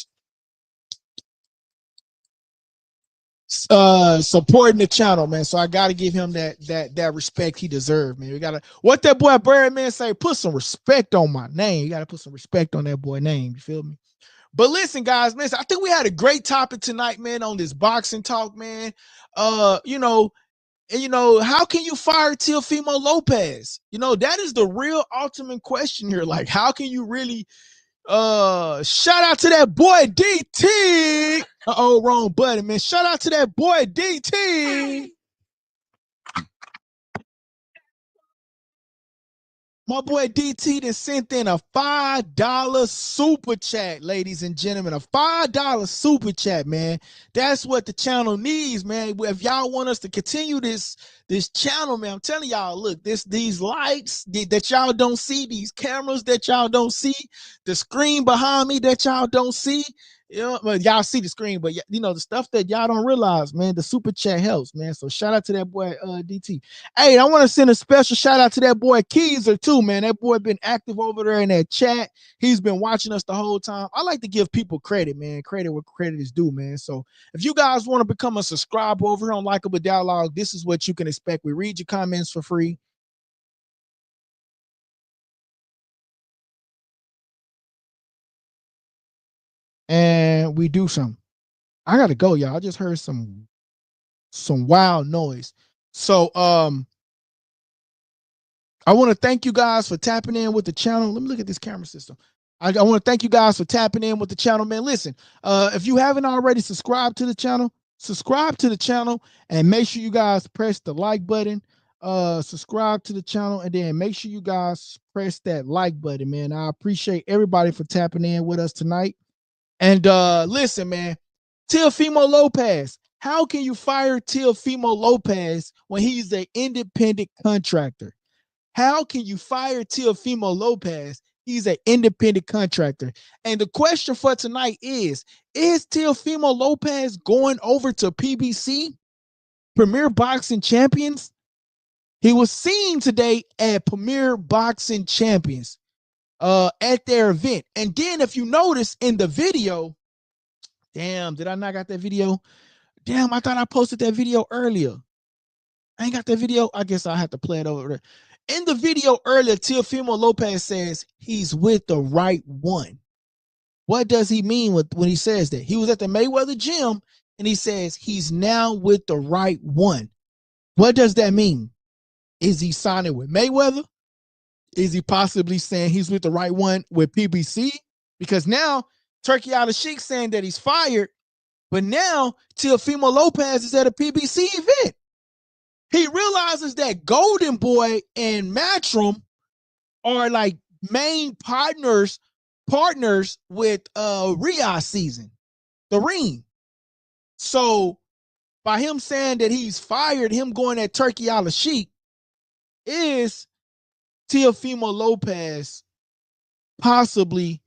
Supporting the channel, man. So I gotta give him that respect he deserves, man. We gotta, what that boy Birdman say, put some respect on my name. You gotta put some respect on that boy name. You feel me? But listen, guys, man, I think we had a great topic tonight, man, on this boxing talk, man. How can you fire Teofimo Lopez? That is the real ultimate question here. Like, how can you really, Shout out to that boy DT. Uh-oh, wrong button, man. Shout out to that boy DT. My boy DT that sent in a $5 super chat, ladies and gentlemen. A $5 super chat, man. That's what the channel needs, man. If y'all want us to continue this channel, man, I'm telling y'all, look, these lights that y'all don't see, these cameras that y'all don't see, the screen behind me that y'all don't see. You know, well, y'all see the screen, but you know the stuff that y'all don't realize, man. The super chat helps, man. So shout out to that boy DT. Hey, I want to send a special shout out to that boy Keezer too, man. That boy been active over there in that chat. He's been watching us the whole time. I like to give people credit, man. Credit where credit is due, man. So if you guys want to become a subscriber over here on Likeable Dialogue, this is what you can expect. We read your comments for free. And we do some. I gotta go, y'all. I just heard some wild noise. So I want to thank you guys for tapping in with the channel. Let me look at this camera system. I want to thank you guys for tapping in with the channel, man. Listen, if you haven't already subscribed to the channel, subscribe to the channel and make sure you guys press the like button. Subscribe to the channel and then make sure you guys press that like button, man. I appreciate everybody for tapping in with us tonight. And listen, man, Teofimo Lopez. How can you fire Teofimo Lopez when he's an independent contractor? How can you fire Teofimo Lopez? He's an independent contractor. And the question for tonight is Teofimo Lopez going over to PBC, Premier Boxing Champions? He was seen today at Premier Boxing Champions at their event. And then if you notice in the video, damn, did I not got that video? Damn, I thought I posted that video earlier. I ain't got that video. I guess I have to play it over there. In the video earlier, Teofimo Lopez says he's with the right one. What does he mean when he says that? He was at the Mayweather gym and he says he's now with the right one. What does that mean? Is he signing with Mayweather? Is he possibly saying he's with the right one with PBC? Because now Turkey Al-Sheikh saying that he's fired, but now Teofimo Lopez is at a PBC event. He realizes that Golden Boy and Matchroom are like main partners with Riyadh season, the ring. So by him saying that he's fired, him going at Turkey Al-Sheikh, is Teofimo Lopez possibly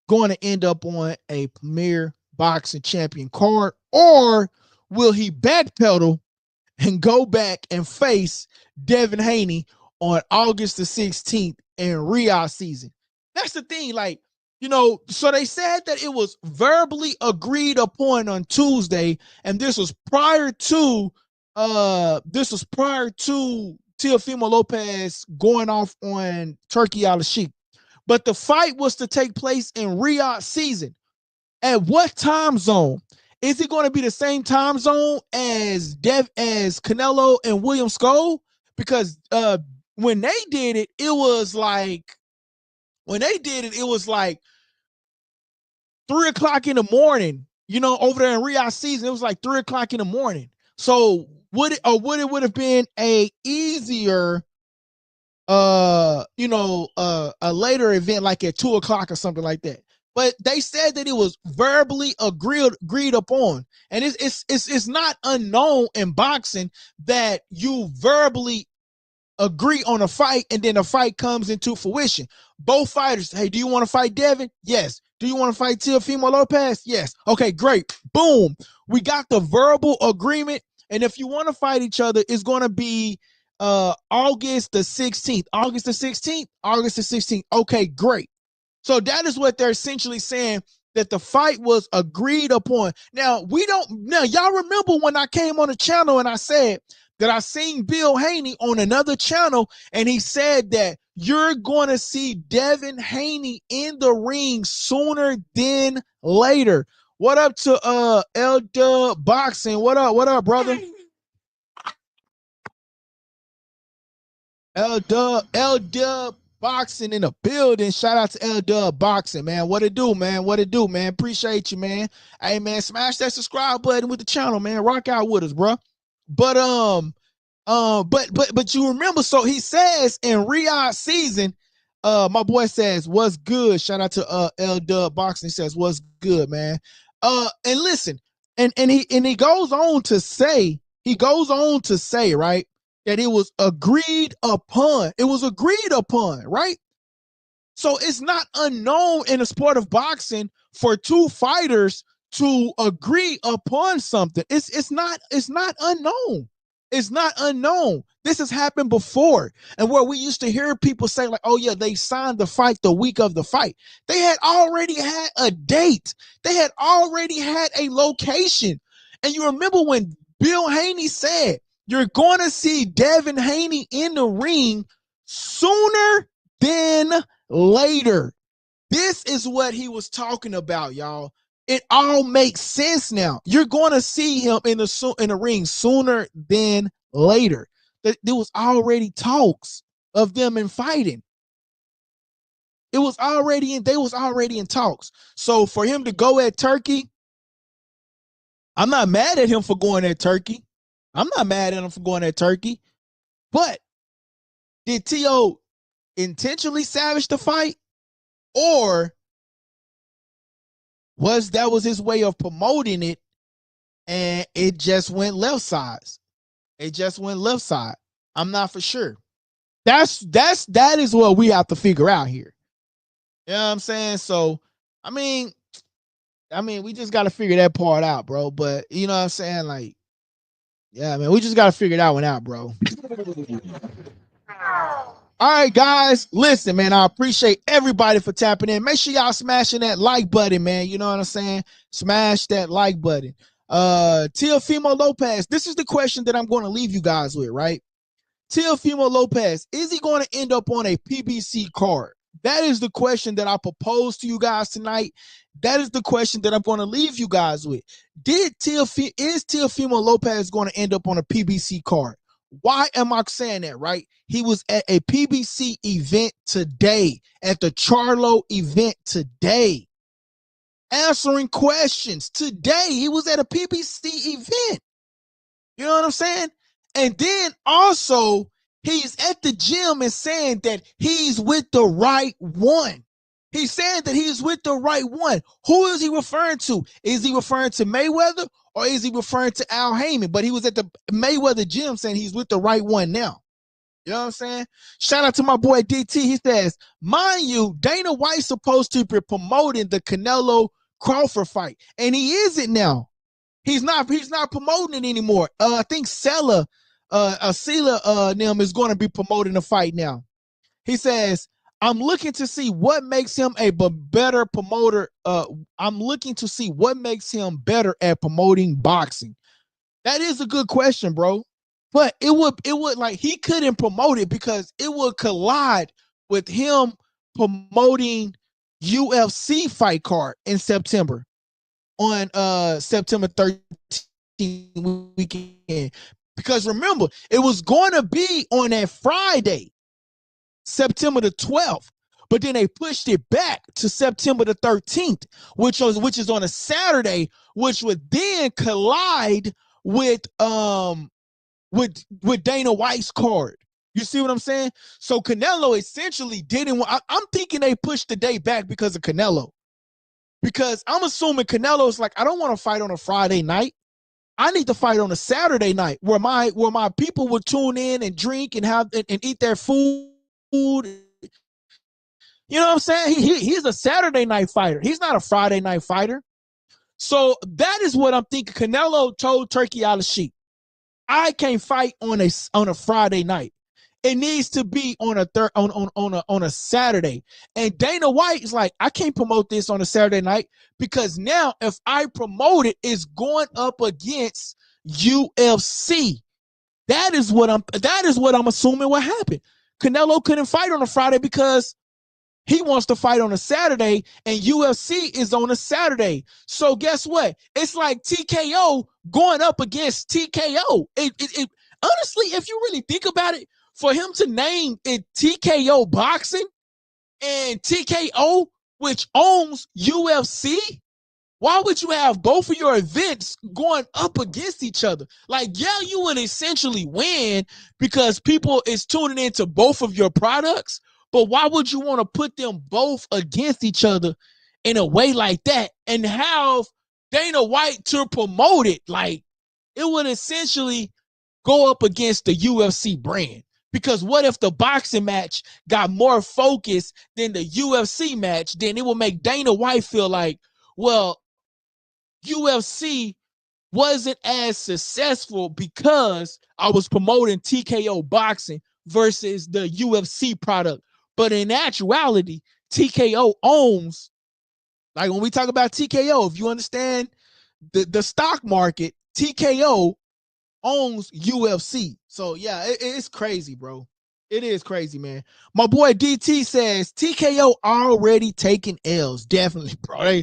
going to end up on a Premier Boxing Champion card, or will he backpedal and go back and face Devin Haney on August the 16th in Riyadh season? That's the thing. Like, you know, so they said that it was verbally agreed upon on Tuesday, and this was prior to Teofimo Lopez going off on Turkey Al-Sheikh. But the fight was to take place in Riyadh season. At what time zone? Is it going to be the same time zone as Canelo and William Scoll? Because when they did it, it was like 3 o'clock in the morning. You know, over there in Riyadh season, it was like 3 o'clock in the morning. So would it have been a easier a later event like at 2 o'clock or something like that? But they said that it was verbally agreed upon, and it's not unknown in boxing that you verbally agree on a fight and then a fight comes into fruition. Both fighters, hey, do you want to fight Devin? Yes. Do you want to fight Teofimo Lopez? Yes. Okay, great. Boom. We got the verbal agreement, and if you want to fight each other, it's going to be August the 16th. August the 16th. Okay, great. So that is what they're essentially saying, that the fight was agreed upon. Now, y'all remember when I came on the channel and I said that I seen Bill Haney on another channel, and he said that you're going to see Devin Haney in the ring sooner than later. What up to L Dub Boxing? What up, brother? L Dub Boxing in the building. Shout out to L Boxing, man. What it do, man? What it do, man? Appreciate you, man. Hey, man, smash that subscribe button with the channel, man. Rock out with us, bro. But but you remember, so he says in Riyadh season, my boy says, what's good? Shout out to L Boxing. He says, what's good, man? And listen, and he goes on to say, right, that it was agreed upon. It was agreed upon, right? So it's not unknown in the sport of boxing for two fighters to agree upon something. It's not unknown. It's not unknown. This has happened before. And where we used to hear people say, like, oh yeah, they signed the fight the week of the fight. They had already had a date. They had already had a location. And you remember when Bill Haney said, you're going to see Devin Haney in the ring sooner than later. This is what he was talking about, y'all. It all makes sense now. You're going to see him in the ring sooner than later. There was already talks of them in fighting. They was already in talks. So for him to go at Turkey, I'm not mad at him for going at Turkey. I'm not mad at him for going at Turkey. But did T.O. intentionally savage the fight? Or was his way of promoting it and it just went left side? It just went left side. I'm not for sure. That is what we have to figure out here. You know what I'm saying? So, I mean, we just got to figure that part out, bro. But you know what I'm saying? Like, yeah, man, we just got to figure that one out, bro. All right, guys, listen, man, I appreciate everybody for tapping in. Make sure y'all smashing that like button, man. You know what I'm saying? Smash that like button. Teofimo Lopez, this is the question that I'm going to leave you guys with, right? Teofimo Lopez, is he going to end up on a PBC card? That is the question that I propose to you guys tonight. That is the question that I'm going to leave you guys with. Is Teofimo Lopez going to end up on a PBC card? Why am I saying that, right? He was at a PBC event today, at the Charlo event today, answering questions today. He was at a PBC event. You know what I'm saying? And then also, he's at the gym and saying that he's with the right one. He's saying that he's with the right one. Who is he referring to? Is he referring to Mayweather or is he referring to Al Heyman? But he was at the Mayweather gym saying he's with the right one now. You know what I'm saying? Shout out to my boy DT. He says, mind you, Dana White's supposed to be promoting the Canelo Crawford fight, and he isn't now. He's not promoting it anymore. I think Sela Nim is going to be promoting the fight now. He says, I'm looking to see what makes him a better promoter. I'm looking to see what makes him better at promoting boxing. That is a good question, bro. But it would like, he couldn't promote it because it would collide with him promoting UFC fight card in September, on September 13th weekend. Because remember, it was going to be on that Friday, September the 12th, but then they pushed it back to September the 13th, which is on a Saturday, which would then collide with Dana White's card. You see what I'm saying? So Canelo essentially didn't want, I'm thinking they pushed the day back because of Canelo. Because I'm assuming Canelo's like, I don't want to fight on a Friday night. I need to fight on a Saturday night where my people would tune in and drink and have and eat their food. You know what I'm saying? He's a Saturday night fighter. He's not a Friday night fighter. So that is what I'm thinking. Canelo told Turkey Al-Sheikh, I can't fight on a Friday night. It needs to be on a Saturday. And Dana White is like, I can't promote this on a Saturday night because now if I promote it, it's going up against UFC. That is what I'm assuming what happened. Canelo couldn't fight on a Friday because he wants to fight on a Saturday and UFC is on a Saturday. So guess what? It's like TKO going up against TKO. Honestly, if you really think about it, for him to name it TKO boxing, and TKO, which owns UFC, why would you have both of your events going up against each other? Like, yeah, you would essentially win because people is tuning into both of your products, but why would you want to put them both against each other in a way like that and have Dana White to promote it? Like, it would essentially go up against the UFC brand. Because what if the boxing match got more focus than the UFC match? Then it will make Dana White feel like, well, UFC wasn't as successful because I was promoting TKO boxing versus the UFC product. But in actuality, TKO owns, like when we talk about TKO, if you understand the stock market, TKO owns UFC. So yeah, it's crazy, bro. It is crazy, man. My boy DT says TKO already taking L's. Definitely, bro.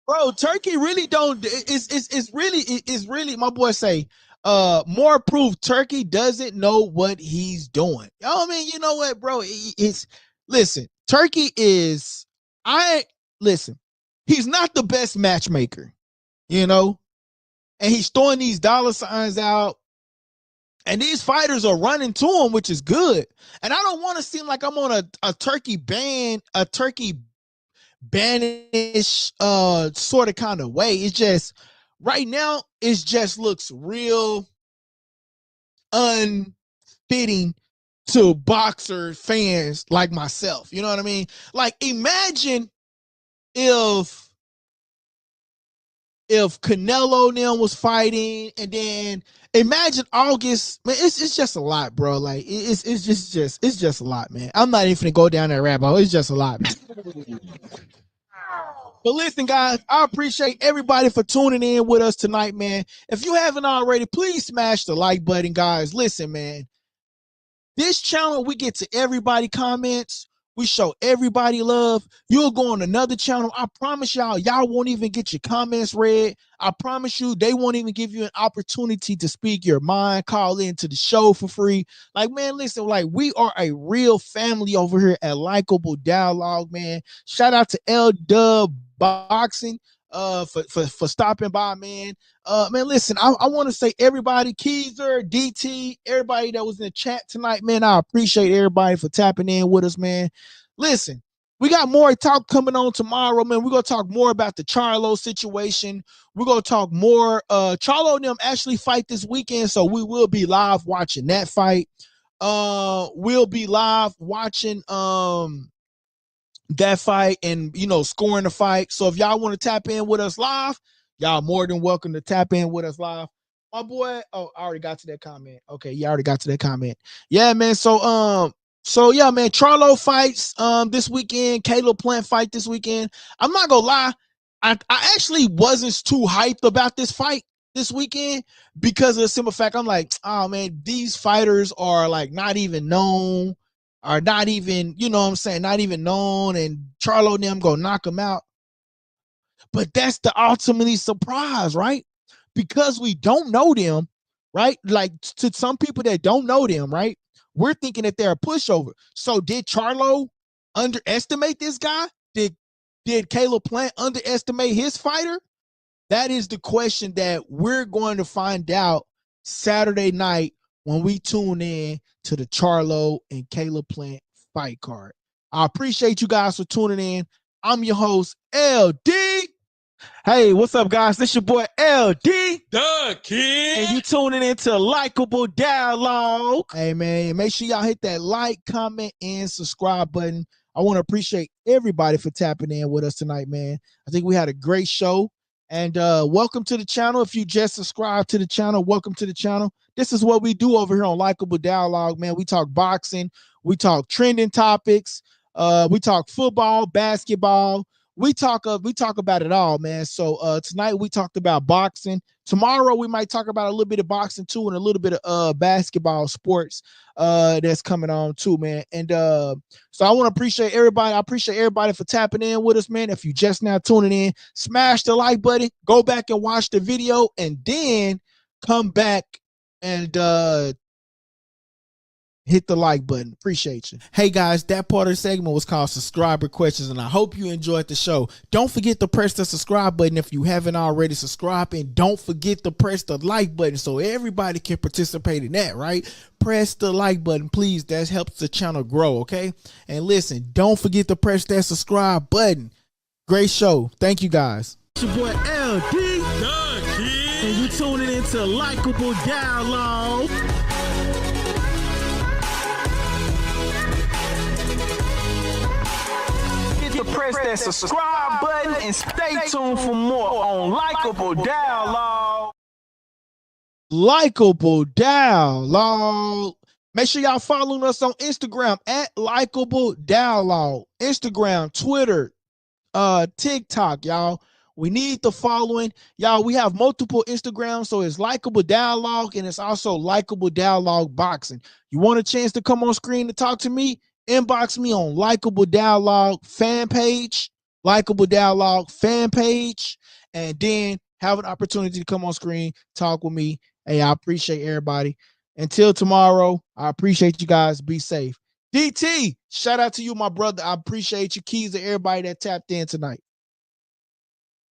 Bro, Turkey really don't. It's really. My boy say, more proof. Turkey doesn't know what he's doing. I mean, you know what, bro? It's listen. Turkey is. Listen. He's not the best matchmaker, you know, and he's throwing these dollar signs out, and these fighters are running to him, which is good. And I don't want to seem like I'm on a Turkey banish sort of kind of way. It's just right now it just looks real unfitting to boxer fans like myself. You know what I mean? Like, imagine if Canelo now was fighting, and then imagine August. Man, it's just a lot, bro. Like it's just a lot, man. I'm not even gonna go down that rabbit hole. It's just a lot, man. But listen, guys, I appreciate everybody for tuning in with us tonight, man. If you haven't already, please smash the like button, guys. Listen, man. This channel, we get to everybody comments. We show everybody love. You'll go on another channel. I promise y'all won't even get your comments read. I promise you, they won't even give you an opportunity to speak your mind, call into the show for free. Like, man, listen, like, we are a real family over here at Likeable Dialogue, man. Shout out to L Dub Boxing for stopping by, man. Man, listen, I want to say everybody, Keezer, DT, everybody that was in the chat tonight, man, I appreciate everybody for tapping in with us, man. Listen, we got more talk coming on tomorrow, man. We're going to talk more about the Charlo situation. We're going to talk more. Charlo and them actually fight this weekend, so we will be live watching that fight. We'll be live watching that fight and, you know, scoring the fight. So if y'all want to tap in with us live, y'all more than welcome to tap in with us live. My boy, oh, I already got to that comment. Okay, you already got to that comment. Yeah, man. So yeah, man, Charlo fights this weekend, Caleb Plant fight this weekend. I'm not gonna lie, I actually wasn't too hyped about this fight this weekend because of the simple fact I'm like, oh man, these fighters are like not even known, are not even, you know what I'm saying, not even known, and Charlo and them go knock them out. But that's the ultimately surprise, right? Because we don't know them, right? Like, to some people that don't know them, right? We're thinking that they're a pushover. So did Charlo underestimate this guy? Did Caleb Plant underestimate his fighter? That is the question that we're going to find out Saturday night when we tune in to the Charlo and Caleb Plant fight card. I appreciate you guys for tuning in. I'm your host, LD. Hey, what's up, guys? This your boy LD, the Kid, and you tuning into Likeable Dialogue. Hey, man, make sure y'all hit that like, comment, and subscribe button. I want to appreciate everybody for tapping in with us tonight, man. I think we had a great show. And welcome to the channel. If you just subscribed to the channel, welcome to the channel. This is what we do over here on Likeable Dialogue, man. We talk boxing, we talk trending topics, we talk football, basketball. We talk about it all, man. So tonight we talked about boxing. Tomorrow we might talk about a little bit of boxing too, and a little bit of basketball sports that's coming on too, man. And so I want to appreciate everybody. I appreciate everybody for tapping in with us, man. If you just now tuning in, smash the like button, go back and watch the video, and then come back and hit the like button. Appreciate you. Hey guys, that part of the segment was called subscriber questions, and I hope you enjoyed the show. Don't forget to press the subscribe button if you haven't already subscribed, and don't forget to press the like button so everybody can participate in that, right? Press the like button, please. That helps the channel grow, okay? And listen, don't forget to press that subscribe button. Great show. Thank you guys. It's your boy LD, and you tuning into Likeable Dialogue. Press that subscribe button and stay tuned for more on Likeable Dialogue. Likeable Dialogue. Make sure y'all following us on Instagram at Likeable Dialogue. Instagram, Twitter, TikTok, y'all. We need the following. Y'all, we have multiple Instagrams, so it's Likeable Dialogue and it's also Likeable Dialogue Boxing. You want a chance to come on screen to talk to me? Inbox me on Likeable Dialogue fan page, Likeable Dialogue fan page, and then have an opportunity to come on screen, talk with me. Hey, I appreciate everybody. Until tomorrow, I appreciate you guys. Be safe. DT, shout out to you, my brother. I appreciate you. Keys to everybody that tapped in tonight.